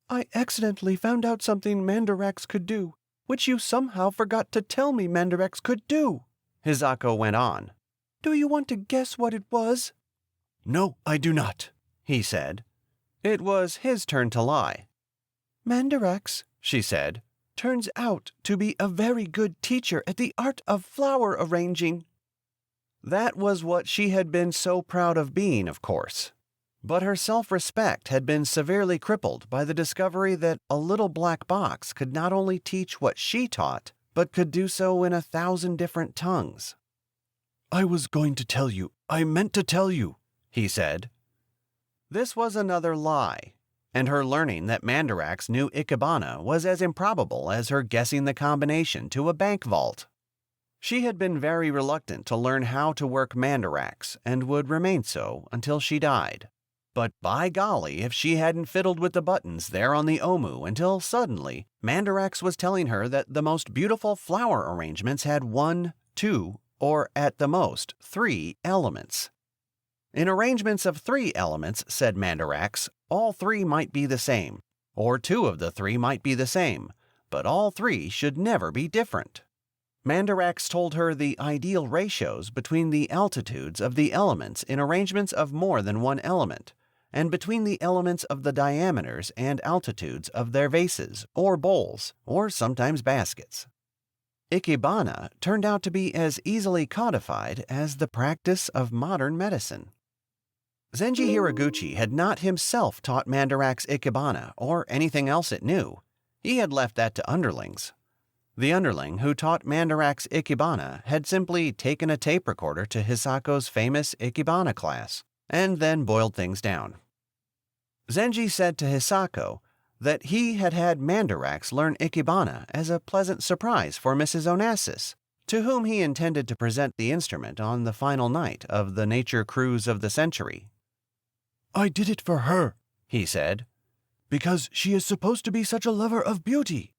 "I accidentally found out something Mandarax could do, which you somehow forgot to tell me Mandarax could do," Hisako went on. "Do you want to guess what it was?" "No, I do not," he said. It was his turn to lie. "Mandarax," she said, "turns out to be a very good teacher at the art of flower arranging." That was what she had been so proud of being, of course. But her self-respect had been severely crippled by the discovery that a little black box could not only teach what she taught, but could do so in 1,000 different tongues. "I was going to tell you. I meant to tell you," he said. This was another lie, and her learning that Mandarax knew Ikebana was as improbable as her guessing the combination to a bank vault. She had been very reluctant to learn how to work Mandarax, and would remain so until she died. But by golly, if she hadn't fiddled with the buttons there on the Omu until suddenly Mandarax was telling her that the most beautiful flower arrangements had 1, 2, or at the most 3 elements. In arrangements of 3 elements, said Mandarax, all 3 might be the same, or 2 of the 3 might be the same, but all 3 should never be different. Mandarax told her the ideal ratios between the altitudes of the elements in arrangements of more than 1 element, and between the elements of the diameters and altitudes of their vases, or bowls, or sometimes baskets. Ikebana turned out to be as easily codified as the practice of modern medicine. Zenji Hiroguchi had not himself taught Mandarac's Ikebana or anything else it knew. He had left that to underlings. The underling who taught Mandarac's Ikebana had simply taken a tape recorder to Hisako's famous Ikebana class, and then boiled things down. Zenji said to Hisako that he had had Mandarax learn Ikebana as a pleasant surprise for Mrs. Onassis, to whom he intended to present the instrument on the final night of the nature cruise of the century. "I did it for her," he said, "because she is supposed to be such a lover of beauty."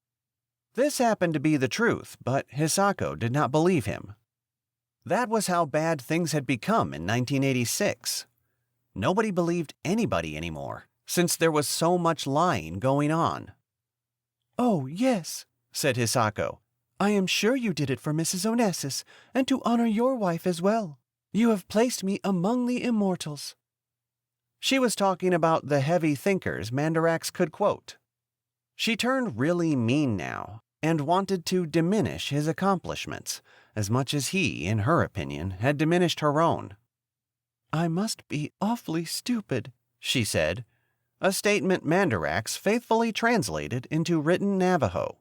This happened to be the truth, but Hisako did not believe him. That was how bad things had become in 1986. Nobody believed anybody anymore, since there was so much lying going on. "Oh, yes," said Hisako. "I am sure you did it for Mrs. Onassis, and to honor your wife as well. You have placed me among the immortals." She was talking about the heavy thinkers Mandarax could quote. She turned really mean now, and wanted to diminish his accomplishments, as much as he, in her opinion, had diminished her own. "I must be awfully stupid," she said, a statement Mandarax faithfully translated into written Navajo.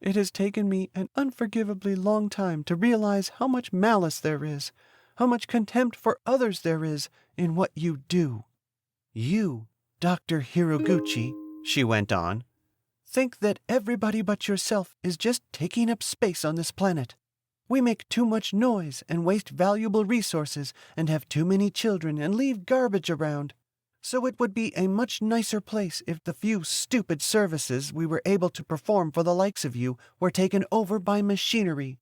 "It has taken me an unforgivably long time to realize how much malice there is, how much contempt for others there is in what you do. You, Dr. Hiroguchi," she went on, "think that everybody but yourself is just taking up space on this planet. We make too much noise and waste valuable resources and have too many children and leave garbage around. So it would be a much nicer place if the few stupid services we were able to perform for the likes of you were taken over by machinery.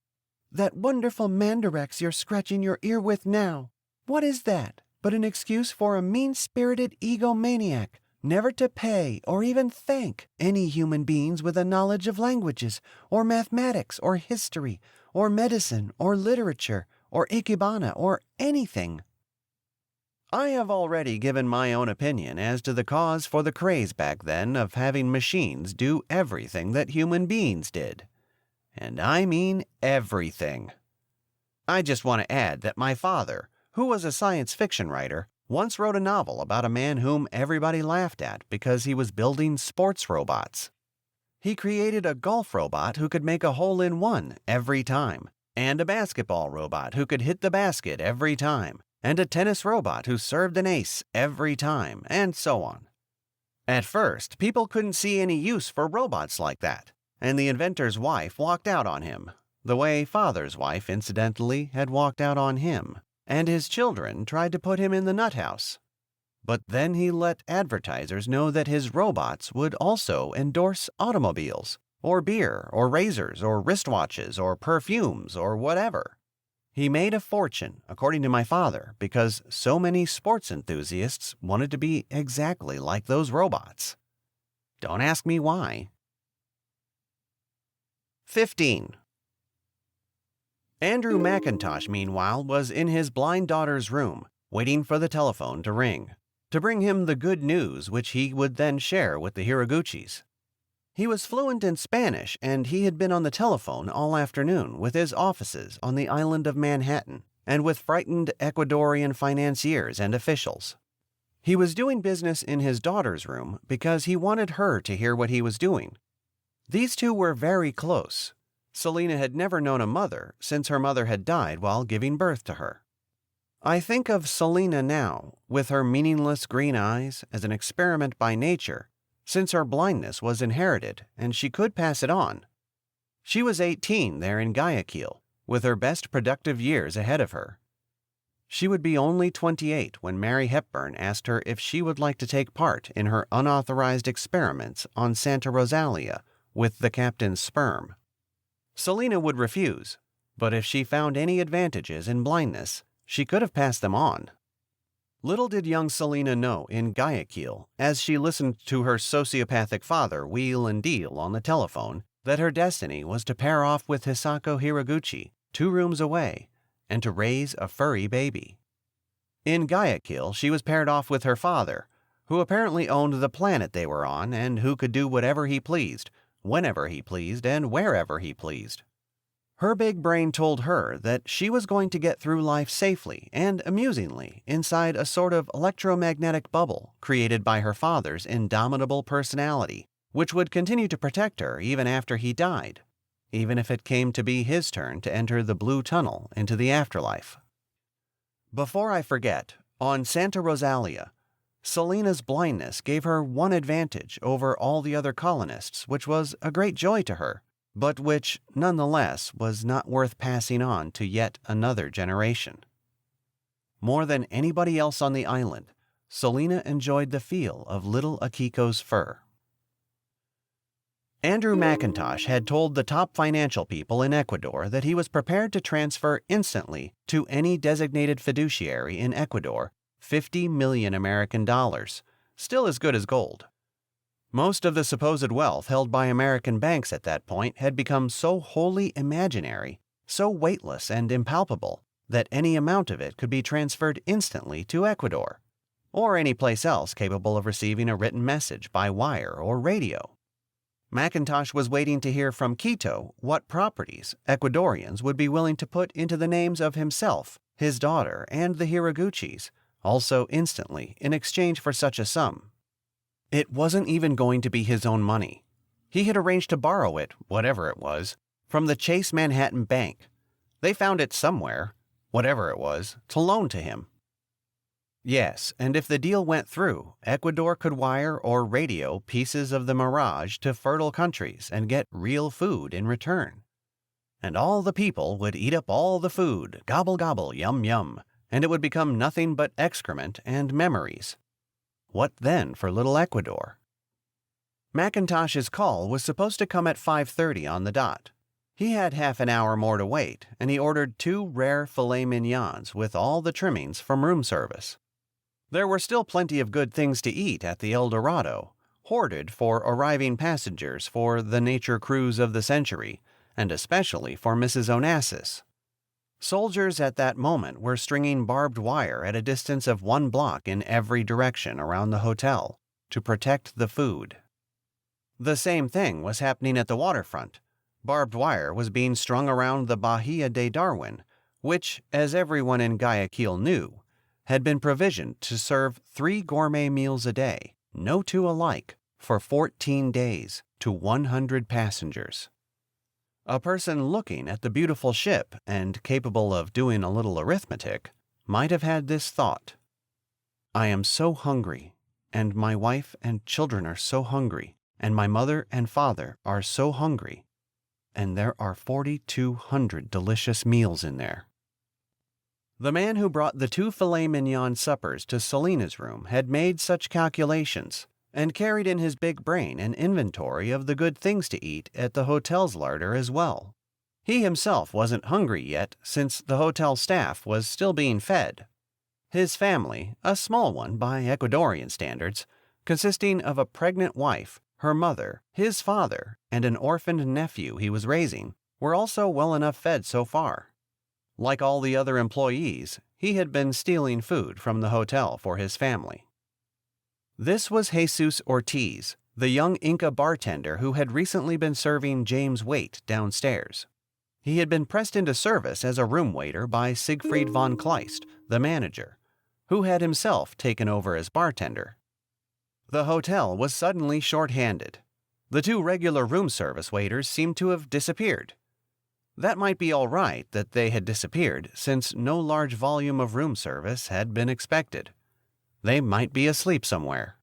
That wonderful Mandarax you're scratching your ear with now, what is that but an excuse for a mean-spirited egomaniac never to pay or even thank any human beings with a knowledge of languages, or mathematics, or history, or medicine, or literature, or Ikebana, or anything?" I have already given my own opinion as to the cause for the craze back then of having machines do everything that human beings did. And I mean everything. I just want to add that my father, who was a science fiction writer, once wrote a novel about a man whom everybody laughed at because he was building sports robots. He created a golf robot who could make a hole-in-one every time, and a basketball robot who could hit the basket every time, and a tennis robot who served an ace every time, and so on. At first, people couldn't see any use for robots like that, and the inventor's wife walked out on him, the way Father's wife, incidentally, had walked out on him, and his children tried to put him in the nut house. But then he let advertisers know that his robots would also endorse automobiles, or beer, or razors, or wristwatches, or perfumes, or whatever. He made a fortune, according to my father, because so many sports enthusiasts wanted to be exactly like those robots. Don't ask me why. 15. Andrew MacIntosh, meanwhile, was in his blind daughter's room, waiting for the telephone to ring, to bring him the good news which he would then share with the Hiroguchis. He was fluent in Spanish, and he had been on the telephone all afternoon with his offices on the island of Manhattan, and with frightened Ecuadorian financiers and officials. He was doing business in his daughter's room because he wanted her to hear what he was doing. These two were very close. Selina had never known a mother since her mother had died while giving birth to her. I think of Selina now, with her meaningless green eyes, as an experiment by nature, since her blindness was inherited and she could pass it on. She was 18 there in Guayaquil, with her best productive years ahead of her. She would be only 28 when Mary Hepburn asked her if she would like to take part in her unauthorized experiments on Santa Rosalia with the captain's sperm. Selina would refuse, but if she found any advantages in blindness, she could have passed them on. Little did young Selina know in Guayaquil, as she listened to her sociopathic father wheel and deal on the telephone, that her destiny was to pair off with Hisako Hiroguchi, 2 rooms away, and to raise a furry baby. In Guayaquil, she was paired off with her father, who apparently owned the planet they were on and who could do whatever he pleased, whenever he pleased, and wherever he pleased. Her big brain told her that she was going to get through life safely and amusingly inside a sort of electromagnetic bubble created by her father's indomitable personality, which would continue to protect her even after he died, even if it came to be his turn to enter the blue tunnel into the afterlife. Before I forget, on Santa Rosalia, Selina's blindness gave her one advantage over all the other colonists, which was a great joy to her, but which, nonetheless, was not worth passing on to yet another generation. More than anybody else on the island, Selina enjoyed the feel of little Akiko's fur. Andrew MacIntosh had told the top financial people in Ecuador that he was prepared to transfer instantly to any designated fiduciary in Ecuador 50 million American dollars, still as good as gold. Most of the supposed wealth held by American banks at that point had become so wholly imaginary, so weightless and impalpable, that any amount of it could be transferred instantly to Ecuador, or any place else capable of receiving a written message by wire or radio. MacIntosh was waiting to hear from Quito what properties Ecuadorians would be willing to put into the names of himself, his daughter, and the Hiroguchis, also instantly in exchange for such a sum. It wasn't even going to be his own money. He had arranged to borrow it, whatever it was, from the Chase Manhattan Bank. They found it somewhere, whatever it was, to loan to him. Yes, and if the deal went through, Ecuador could wire or radio pieces of the Mirage to fertile countries and get real food in return. And all the people would eat up all the food, gobble gobble, yum yum, and it would become nothing but excrement and memories. What then for little Ecuador? MacIntosh's call was supposed to come at 5:30 on the dot. He had half an hour more to wait, and he ordered 2 rare filet mignons with all the trimmings from room service. There were still plenty of good things to eat at the El Dorado, hoarded for arriving passengers for the nature cruise of the century, and especially for Mrs. Onassis. Soldiers at that moment were stringing barbed wire at a distance of 1 block in every direction around the hotel to protect the food. The same thing was happening at the waterfront. Barbed wire was being strung around the Bahia de Darwin, which, as everyone in Guayaquil knew, had been provisioned to serve 3 gourmet meals a day, no 2 alike, for 14 days to 100 passengers. A person looking at the beautiful ship and capable of doing a little arithmetic might have had this thought: I am so hungry, and my wife and children are so hungry, and my mother and father are so hungry, and there are 4,200 delicious meals in there. The man who brought the 2 filet mignon suppers to Selina's room had made such calculations, and carried in his big brain an inventory of the good things to eat at the hotel's larder as well. He himself wasn't hungry yet, since the hotel staff was still being fed. His family, a small one by Ecuadorian standards, consisting of a pregnant wife, her mother, his father, and an orphaned nephew he was raising, were also well enough fed so far. Like all the other employees, he had been stealing food from the hotel for his family. This was Jesus Ortiz, the young Inca bartender who had recently been serving James Waite downstairs. He had been pressed into service as a room waiter by Siegfried von Kleist, the manager, who had himself taken over as bartender. The hotel was suddenly short-handed. The 2 regular room service waiters seemed to have disappeared. That might be all right that they had disappeared, since no large volume of room service had been expected. They might be asleep somewhere.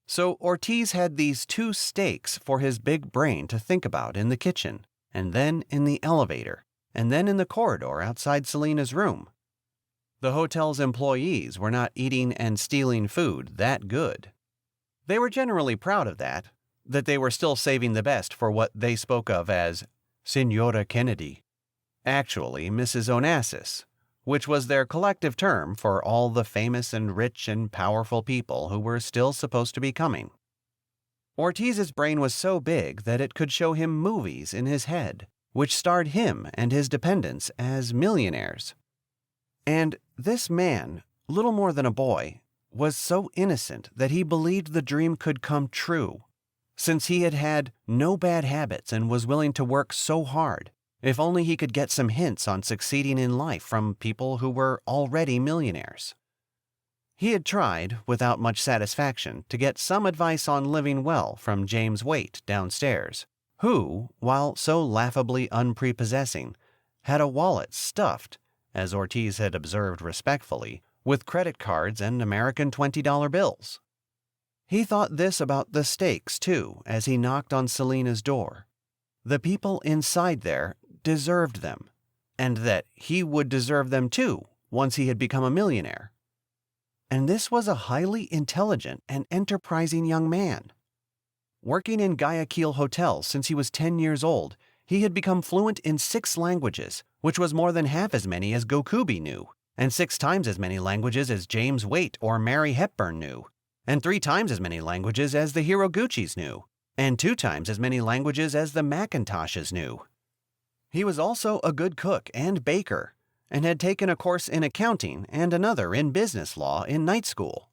So Ortiz had these 2 steaks for his big brain to think about in the kitchen, and then in the elevator, and then in the corridor outside Selina's room. The hotel's employees were not eating and stealing food that good. They were generally proud of that they were still saving the best for what they spoke of as Senora Kennedy, actually Mrs. Onassis, which was their collective term for all the famous and rich and powerful people who were still supposed to be coming. Ortiz's brain was so big that it could show him movies in his head, which starred him and his dependents as millionaires. And this man, little more than a boy, was so innocent that he believed the dream could come true, since he had had no bad habits and was willing to work so hard, If only he could get some hints on succeeding in life from people who were already millionaires. He had tried, without much satisfaction, to get some advice on living well from James Waite downstairs, who, while so laughably unprepossessing, had a wallet stuffed, as Ortiz had observed respectfully, with credit cards and American $20 bills. He thought this about the stakes, too, as he knocked on Selina's door. The people inside there deserved them, and that he would deserve them too once he had become a millionaire. And this was a highly intelligent and enterprising young man. Working in Guayaquil hotels since he was 10 years old, he had become fluent in 6 languages, which was more than half as many as Gokubi knew, and 6 times as many languages as James Waite or Mary Hepburn knew, and 3 times as many languages as the Hiroguchis knew, and 2 times as many languages as the MacIntoshes knew. He was also a good cook and baker, and had taken a course in accounting and another in business law in night school.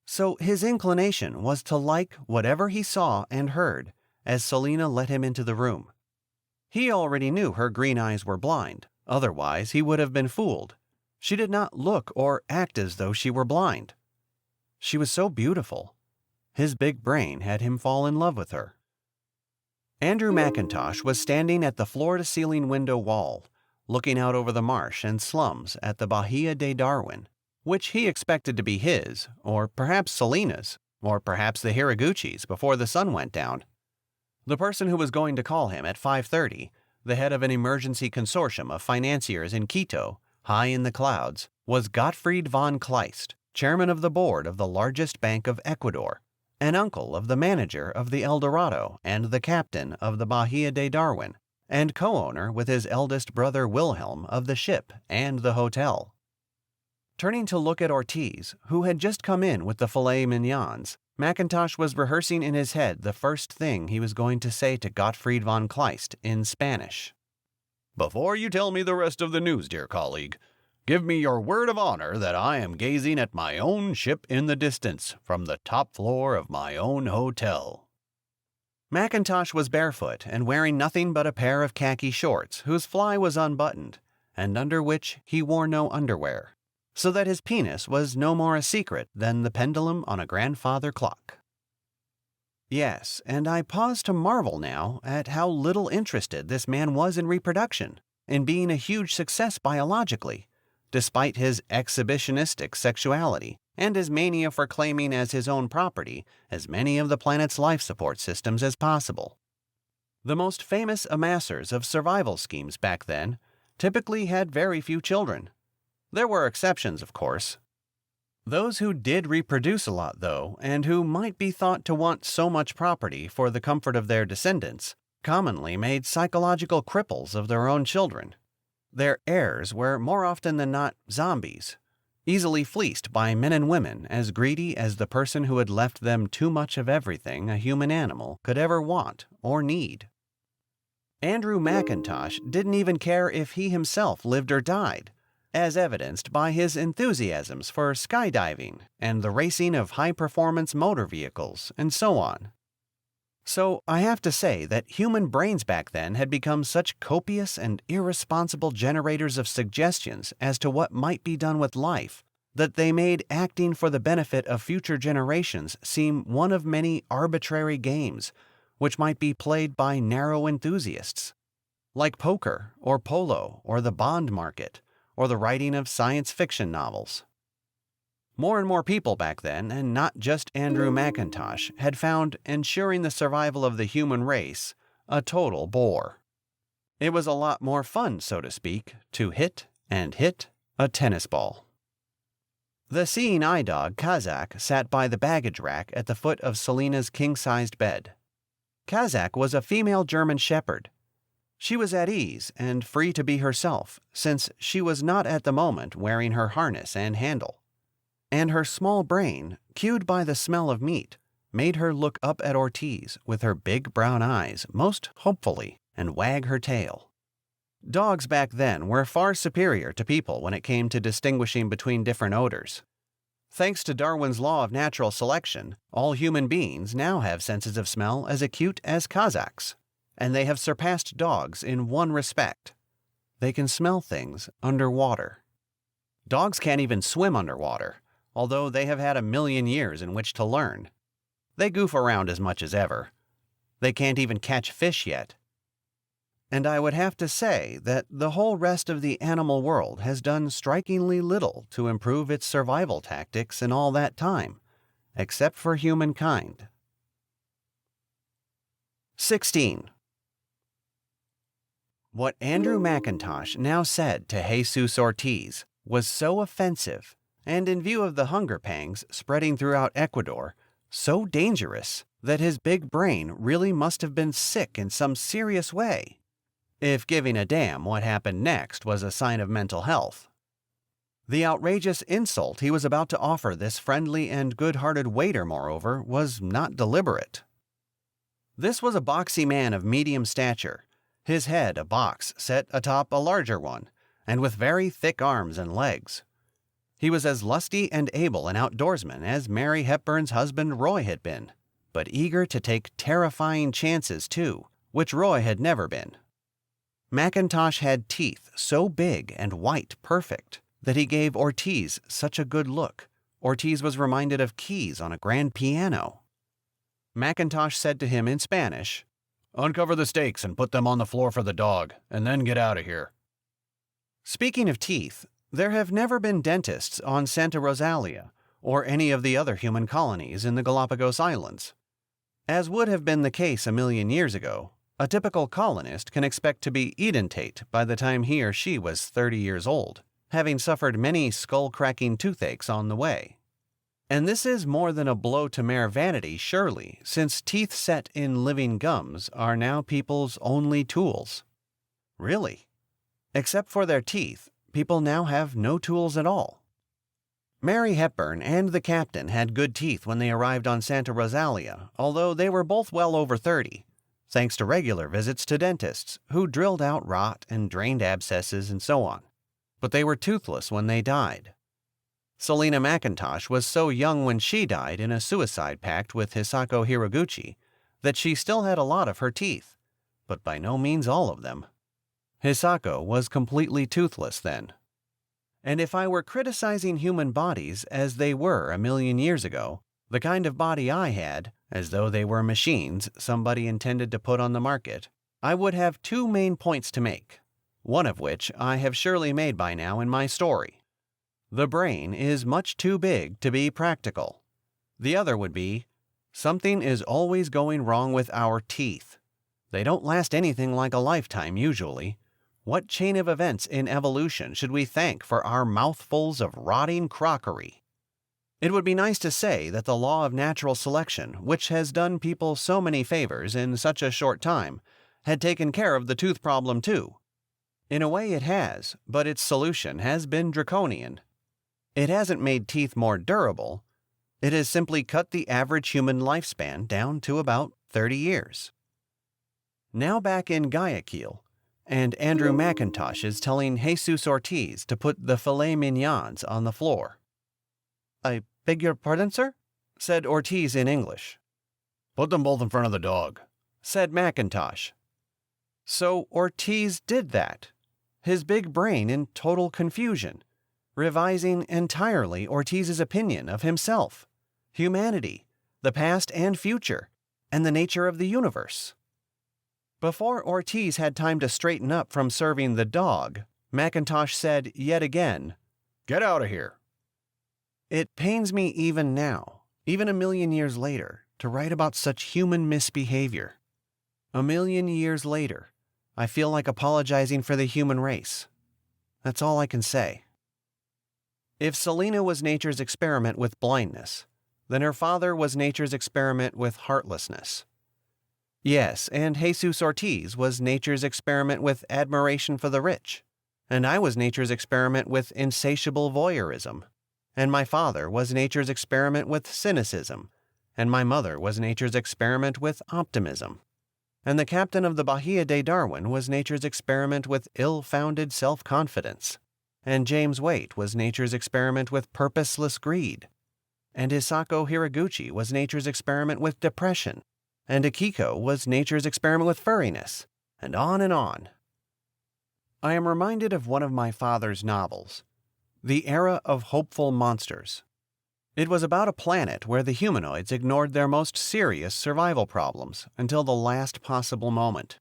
So his inclination was to like whatever he saw and heard as Selina let him into the room. He already knew her green eyes were blind, otherwise he would have been fooled. She did not look or act as though she were blind. She was so beautiful. His big brain had him fall in love with her. Andrew MacIntosh was standing at the floor-to-ceiling window wall, looking out over the marsh and slums at the Bahia de Darwin, which he expected to be his, or perhaps Selina's, or perhaps the Hiroguchis before the sun went down. The person who was going to call him at 5:30, the head of an emergency consortium of financiers in Quito, high in the clouds, was Gottfried von Kleist, chairman of the board of the largest bank of Ecuador, an uncle of the manager of the El Dorado and the captain of the Bahia de Darwin, and co-owner with his eldest brother Wilhelm of the ship and the hotel. Turning to look at Ortiz, who had just come in with the filet mignons, MacIntosh was rehearsing in his head the first thing he was going to say to Gottfried von Kleist in Spanish. "Before you tell me the rest of the news, dear colleague, give me your word of honor that I am gazing at my own ship in the distance from the top floor of my own hotel." MacIntosh was barefoot and wearing nothing but a pair of khaki shorts whose fly was unbuttoned, and under which he wore no underwear, so that his penis was no more a secret than the pendulum on a grandfather clock. Yes, and I pause to marvel now at how little interested this man was in reproduction, in being a huge success biologically, despite his exhibitionistic sexuality and his mania for claiming as his own property as many of the planet's life support systems as possible. The most famous amassers of survival schemes back then typically had very few children. There were exceptions, of course. Those who did reproduce a lot, though, and who might be thought to want so much property for the comfort of their descendants, commonly made psychological cripples of their own children. Their heirs were more often than not zombies, easily fleeced by men and women as greedy as the person who had left them too much of everything a human animal could ever want or need. Andrew MacIntosh didn't even care if he himself lived or died, as evidenced by his enthusiasms for skydiving and the racing of high-performance motor vehicles and so on. So I have to say that human brains back then had become such copious and irresponsible generators of suggestions as to what might be done with life, that they made acting for the benefit of future generations seem one of many arbitrary games which might be played by narrow enthusiasts, like poker or polo or the bond market or the writing of science fiction novels. More and more people back then, and not just Andrew MacIntosh, had found ensuring the survival of the human race a total bore. It was a lot more fun, so to speak, to hit and hit a tennis ball. The seeing eye dog, Kazak, sat by the baggage rack at the foot of Selina's king-sized bed. Kazak was a female German shepherd. She was at ease and free to be herself, since she was not at the moment wearing her harness and handle. And her small brain, cued by the smell of meat, made her look up at Ortiz with her big brown eyes most hopefully and wag her tail. Dogs back then were far superior to people when it came to distinguishing between different odors. Thanks to Darwin's law of natural selection, all human beings now have senses of smell as acute as Kazakhs. and they have surpassed dogs in one respect. They can smell things underwater. Dogs can't even swim underwater, although they have had 1,000,000 years in which to learn. They goof around as much as ever. They can't even catch fish yet. And I would have to say that the whole rest of the animal world has done strikingly little to improve its survival tactics in all that time, except for humankind. 16. What Andrew MacIntosh now said to Jesus Ortiz was so offensive, and in view of the hunger pangs spreading throughout Ecuador, so dangerous that his big brain really must have been sick in some serious way, if giving a damn what happened next was a sign of mental health. The outrageous insult he was about to offer this friendly and good-hearted waiter, moreover, was not deliberate. This was a boxy man of medium stature, his head a box set atop a larger one, and with very thick arms and legs. He was as lusty and able an outdoorsman as Mary Hepburn's husband Roy had been, but eager to take terrifying chances too, which Roy had never been. MacIntosh had teeth so big and white perfect that he gave Ortiz such a good look. Ortiz was reminded of keys on a grand piano. MacIntosh said to him in Spanish, "Uncover the steaks and put them on the floor for the dog, and then get out of here." Speaking of teeth, there have never been dentists on Santa Rosalia or any of the other human colonies in the Galapagos Islands. As would have been the case 1,000,000 years ago, a typical colonist can expect to be edentate by the time he or she was 30 years old, having suffered many skull-cracking toothaches on the way. And this is more than a blow to mere vanity, surely, since teeth set in living gums are now people's only tools. Really? Except for their teeth, people now have no tools at all. Mary Hepburn and the captain had good teeth when they arrived on Santa Rosalia, although they were both well over 30, thanks to regular visits to dentists who drilled out rot and drained abscesses and so on. But they were toothless when they died. Selina MacIntosh was so young when she died in a suicide pact with Hisako Hiroguchi that she still had a lot of her teeth, but by no means all of them. Hisako was completely toothless then. And if I were criticizing human bodies as they were 1,000,000 years ago, the kind of body I had, as though they were machines somebody intended to put on the market, I would have two main points to make, one of which I have surely made by now in my story. The brain is much too big to be practical. The other would be, something is always going wrong with our teeth. They don't last anything like a lifetime usually. What chain of events in evolution should we thank for our mouthfuls of rotting crockery? It would be nice to say that the law of natural selection, which has done people so many favors in such a short time, had taken care of the tooth problem too. In a way it has, but its solution has been draconian. It hasn't made teeth more durable. It has simply cut the average human lifespan down to about 30 years. Now back in Guayaquil, and Andrew MacIntosh is telling Jesus Ortiz to put the filet mignons on the floor. "I beg your pardon, sir?" said Ortiz in English. "Put them both in front of the dog," said MacIntosh. So Ortiz did that, his big brain in total confusion, revising entirely Ortiz's opinion of himself, humanity, the past and future, and the nature of the universe. Before Ortiz had time to straighten up from serving the dog, MacIntosh said yet again, "Get out of here." It pains me even now, even 1,000,000 years later, to write about such human misbehavior. 1,000,000 years later, I feel like apologizing for the human race. That's all I can say. If Selina was nature's experiment with blindness, then her father was nature's experiment with heartlessness. Yes, and Jesus Ortiz was nature's experiment with admiration for the rich, and I was nature's experiment with insatiable voyeurism, and my father was nature's experiment with cynicism, and my mother was nature's experiment with optimism, and the captain of the Bahia de Darwin was nature's experiment with ill-founded self-confidence, and James Waite was nature's experiment with purposeless greed, and Hisako Hiroguchi was nature's experiment with depression, and Akiko was nature's experiment with furriness, and on and on. I am reminded of one of my father's novels, The Era of Hopeful Monsters. It was about a planet where the humanoids ignored their most serious survival problems until the last possible moment.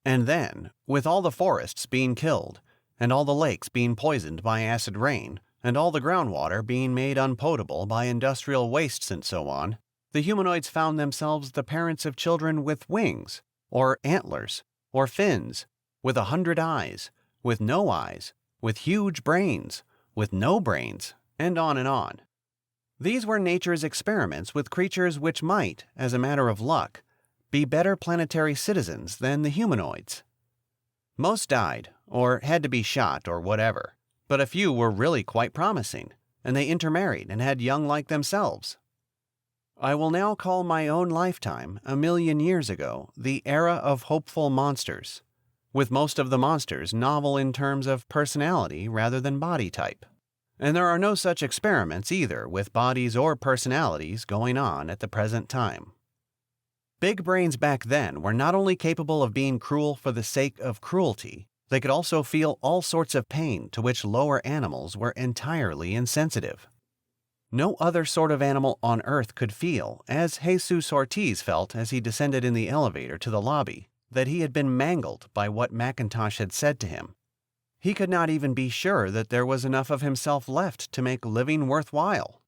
And then, with all the forests being killed, and all the lakes being poisoned by acid rain, and all the groundwater being made unpotable by industrial wastes and so on, the humanoids found themselves the parents of children with wings, or antlers, or fins, with 100 eyes, with no eyes, with huge brains, with no brains, and on and on. These were nature's experiments with creatures which might, as a matter of luck, be better planetary citizens than the humanoids. Most died, or had to be shot, or whatever, but a few were really quite promising, and they intermarried and had young like themselves. I will now call my own lifetime, 1,000,000 years ago, the era of hopeful monsters, with most of the monsters novel in terms of personality rather than body type. And there are no such experiments either with bodies or personalities going on at the present time. Big brains back then were not only capable of being cruel for the sake of cruelty, they could also feel all sorts of pain to which lower animals were entirely insensitive. No other sort of animal on Earth could feel, as Jesus Ortiz felt as he descended in the elevator to the lobby, that he had been mangled by what MacIntosh had said to him. He could not even be sure that there was enough of himself left to make living worthwhile.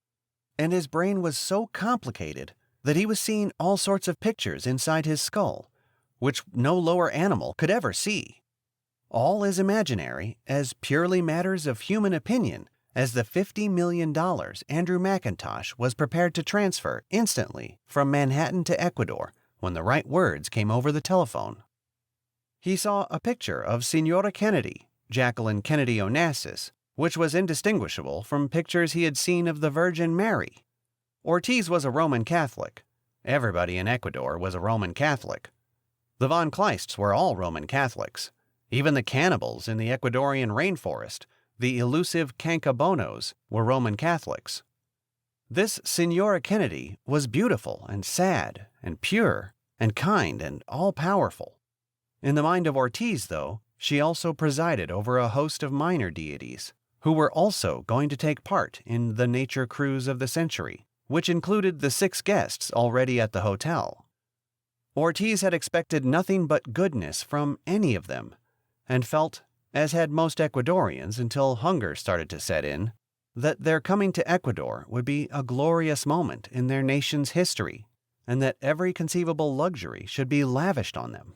And his brain was so complicated that he was seeing all sorts of pictures inside his skull, which no lower animal could ever see. All as imaginary, as purely matters of human opinion, as the $50 million Andrew MacIntosh was prepared to transfer instantly from Manhattan to Ecuador when the right words came over the telephone. He saw a picture of Senora Kennedy, Jacqueline Kennedy Onassis, which was indistinguishable from pictures he had seen of the Virgin Mary. Ortiz was a Roman Catholic. Everybody in Ecuador was a Roman Catholic. The Von Kleists were all Roman Catholics. Even the cannibals in the Ecuadorian rainforest, the elusive Cancabonos, were Roman Catholics. This Senora Kennedy was beautiful and sad and pure and kind and all-powerful. In the mind of Ortiz, though, she also presided over a host of minor deities, who were also going to take part in the nature cruise of the century, which included the 6 guests already at the hotel. Ortiz had expected nothing but goodness from any of them, and felt, as had most Ecuadorians until hunger started to set in, that their coming to Ecuador would be a glorious moment in their nation's history, and that every conceivable luxury should be lavished on them.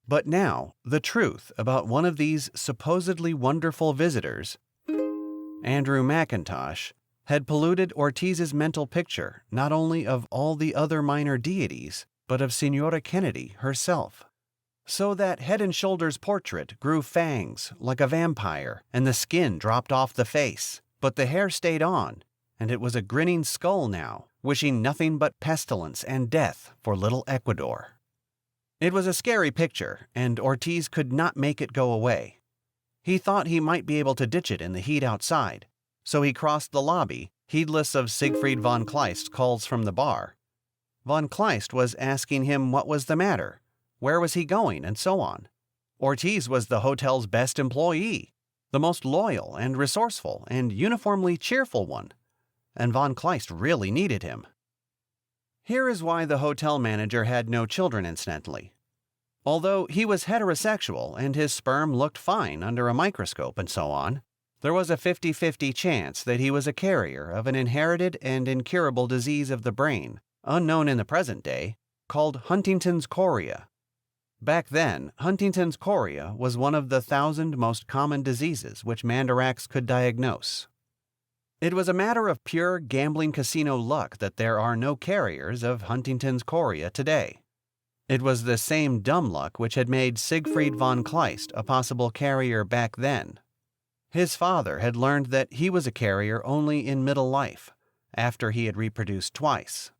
But now, the truth about one of these supposedly wonderful visitors, Andrew MacIntosh, had polluted Ortiz's mental picture not only of all the other minor deities, but of Senora Kennedy herself. So that Head and Shoulders' portrait grew fangs like a vampire, and the skin dropped off the face, but the hair stayed on, and it was a grinning skull now, wishing nothing but pestilence and death for little Ecuador. It was a scary picture, and Ortiz could not make it go away. He thought he might be able to ditch it in the heat outside, so he crossed the lobby, heedless of Siegfried von Kleist's calls from the bar. Von Kleist was asking him what was the matter, where was he going, and so on. Ortiz was the hotel's best employee, the most loyal and resourceful and uniformly cheerful one, and von Kleist really needed him. Here is why the hotel manager had no children, incidentally. Although he was heterosexual and his sperm looked fine under a microscope and so on, there was a 50-50 chance that he was a carrier of an inherited and incurable disease of the brain, unknown in the present day, called Huntington's chorea. Back then, Huntington's chorea was one of the 1,000 most common diseases which Mandarax could diagnose. It was a matter of pure gambling casino luck that there are no carriers of Huntington's chorea today. It was the same dumb luck which had made Siegfried von Kleist a possible carrier back then. His father had learned that he was a carrier only in middle life, after he had reproduced twice.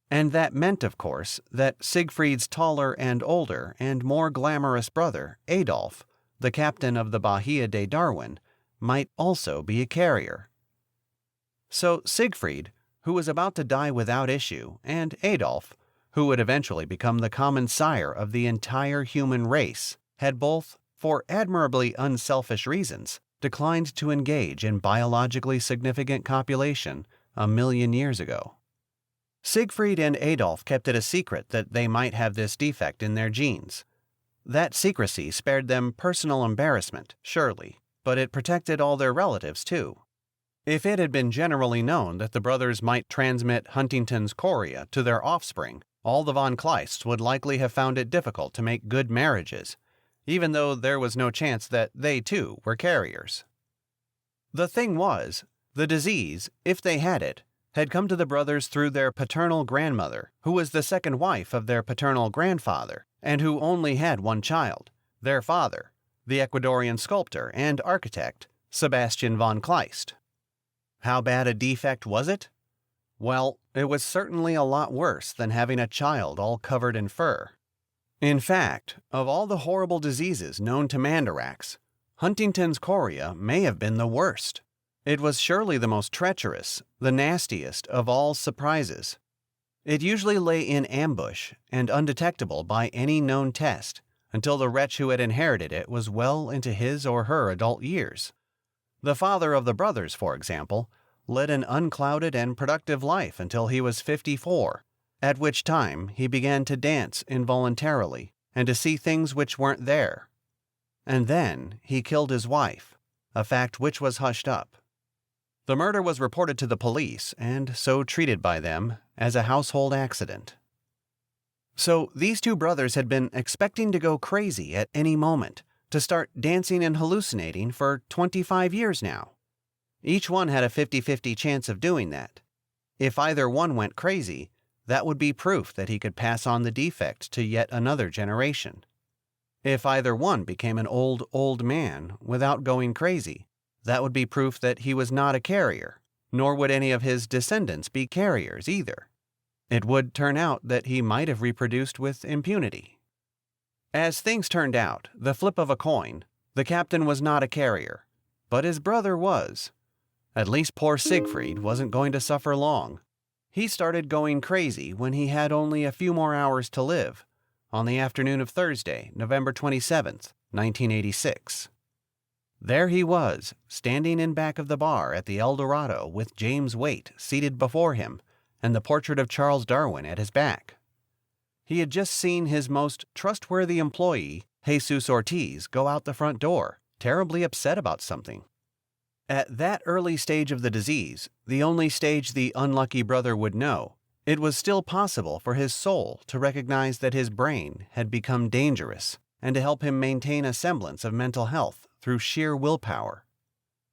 And that meant, of course, that Siegfried's taller and older and more glamorous brother, Adolf, the captain of the Bahia de Darwin, might also be a carrier. So Siegfried, who was about to die without issue, and Adolf, who would eventually become the common sire of the entire human race, had both, for admirably unselfish reasons, declined to engage in biologically significant copulation 1,000,000 years ago. Siegfried and Adolf kept it a secret that they might have this defect in their genes. That secrecy spared them personal embarrassment, surely, but it protected all their relatives too. If it had been generally known that the brothers might transmit Huntington's chorea to their offspring, all the von Kleists would likely have found it difficult to make good marriages, even though there was no chance that they too were carriers. The thing was, the disease, if they had it, had come to the brothers through their paternal grandmother, who was the second wife of their paternal grandfather, and who only had one child, their father, the Ecuadorian sculptor and architect, Sebastian von Kleist. How bad a defect was it? Well, it was certainly a lot worse than having a child all covered in fur. In fact, of all the horrible diseases known to Mandarax, Huntington's chorea may have been the worst. It was surely the most treacherous, the nastiest of all surprises. It usually lay in ambush and undetectable by any known test until the wretch who had inherited it was well into his or her adult years. The father of the brothers, for example, led an unclouded and productive life until he was 54, at which time he began to dance involuntarily and to see things which weren't there. And then he killed his wife, a fact which was hushed up. The murder was reported to the police and so treated by them as a household accident. So these two brothers had been expecting to go crazy at any moment, to start dancing and hallucinating for 25 years now. Each one had a 50-50 chance of doing that. If either one went crazy, that would be proof that he could pass on the defect to yet another generation. If either one became an old man without going crazy, that would be proof that he was not a carrier, nor would any of his descendants be carriers either. It would turn out that he might have reproduced with impunity. As things turned out, the flip of a coin, the captain was not a carrier, but his brother was. At least poor Siegfried wasn't going to suffer long. He started going crazy when he had only a few more hours to live, on the afternoon of Thursday, November 27th, 1986. There he was, standing in back of the bar at the El Dorado with James Waite seated before him and the portrait of Charles Darwin at his back. He had just seen his most trustworthy employee, Jesus Ortiz, go out the front door, terribly upset about something. At that early stage of the disease, the only stage the unlucky brother would know, it was still possible for his soul to recognize that his brain had become dangerous and to help him maintain a semblance of mental health through sheer willpower.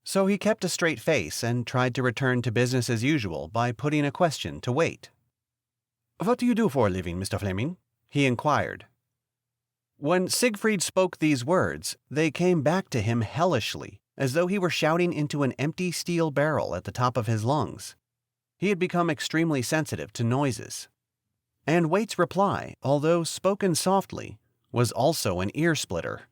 So he kept a straight face and tried to return to business as usual by putting a question to Waite. "What do you do for a living, Mr. Fleming?" he inquired. When Siegfried spoke these words, they came back to him hellishly, as though he were shouting into an empty steel barrel at the top of his lungs. He had become extremely sensitive to noises. And Waite's reply, although spoken softly, was also an ear-splitter.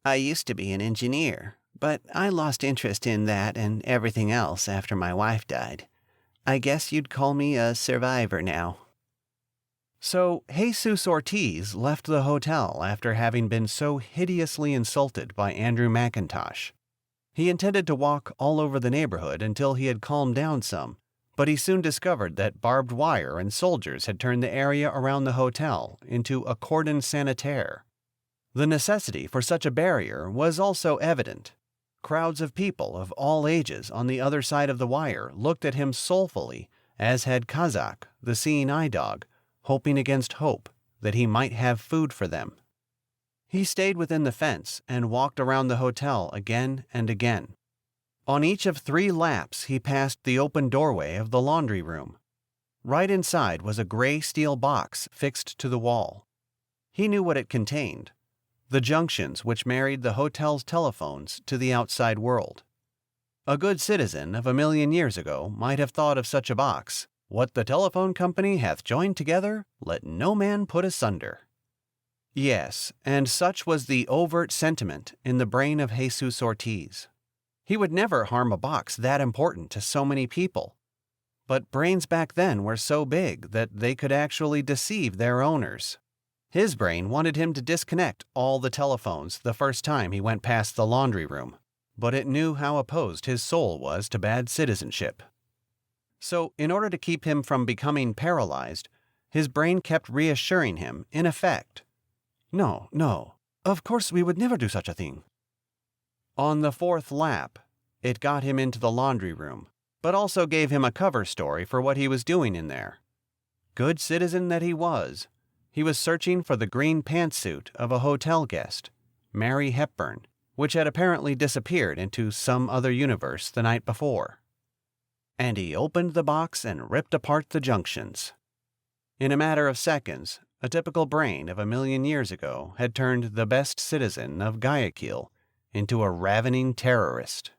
"I used to be an engineer, but I lost interest in that and everything else after my wife died. I guess you'd call me a survivor now." So Jesus Ortiz left the hotel after having been so hideously insulted by Andrew MacIntosh. He intended to walk all over the neighborhood until he had calmed down some, but he soon discovered that barbed wire and soldiers had turned the area around the hotel into a cordon sanitaire. The necessity for such a barrier was also evident. Crowds of people of all ages on the other side of the wire looked at him soulfully, as had Kazak, the seeing eye dog, hoping against hope that he might have food for them. He stayed within the fence and walked around the hotel again and again. On each of 3 laps he passed the open doorway of the laundry room. Right inside was a gray steel box fixed to the wall. He knew what it contained: the junctions which married the hotel's telephones to the outside world. A good citizen of 1,000,000 years ago might have thought of such a box: "What the telephone company hath joined together, let no man put asunder." Yes, and such was the overt sentiment in the brain of Jesus Ortiz. He would never harm a box that important to so many people. but brains back then were so big that they could actually deceive their owners. His brain wanted him to disconnect all the telephones the first time he went past the laundry room, but it knew how opposed his soul was to bad citizenship. So, in order to keep him from becoming paralyzed, his brain kept reassuring him, in effect, No, no, of course we would never do such a thing. On the fourth lap, it got him into the laundry room, but also gave him a cover story for what he was doing in there. Good citizen that he was searching for the green pantsuit of a hotel guest, Mary Hepburn, which had apparently disappeared into some other universe the night before. And he opened the box and ripped apart the junctions. In a matter of seconds, a typical brain of 1,000,000 years ago had turned the best citizen of Guayaquil into a ravening terrorist.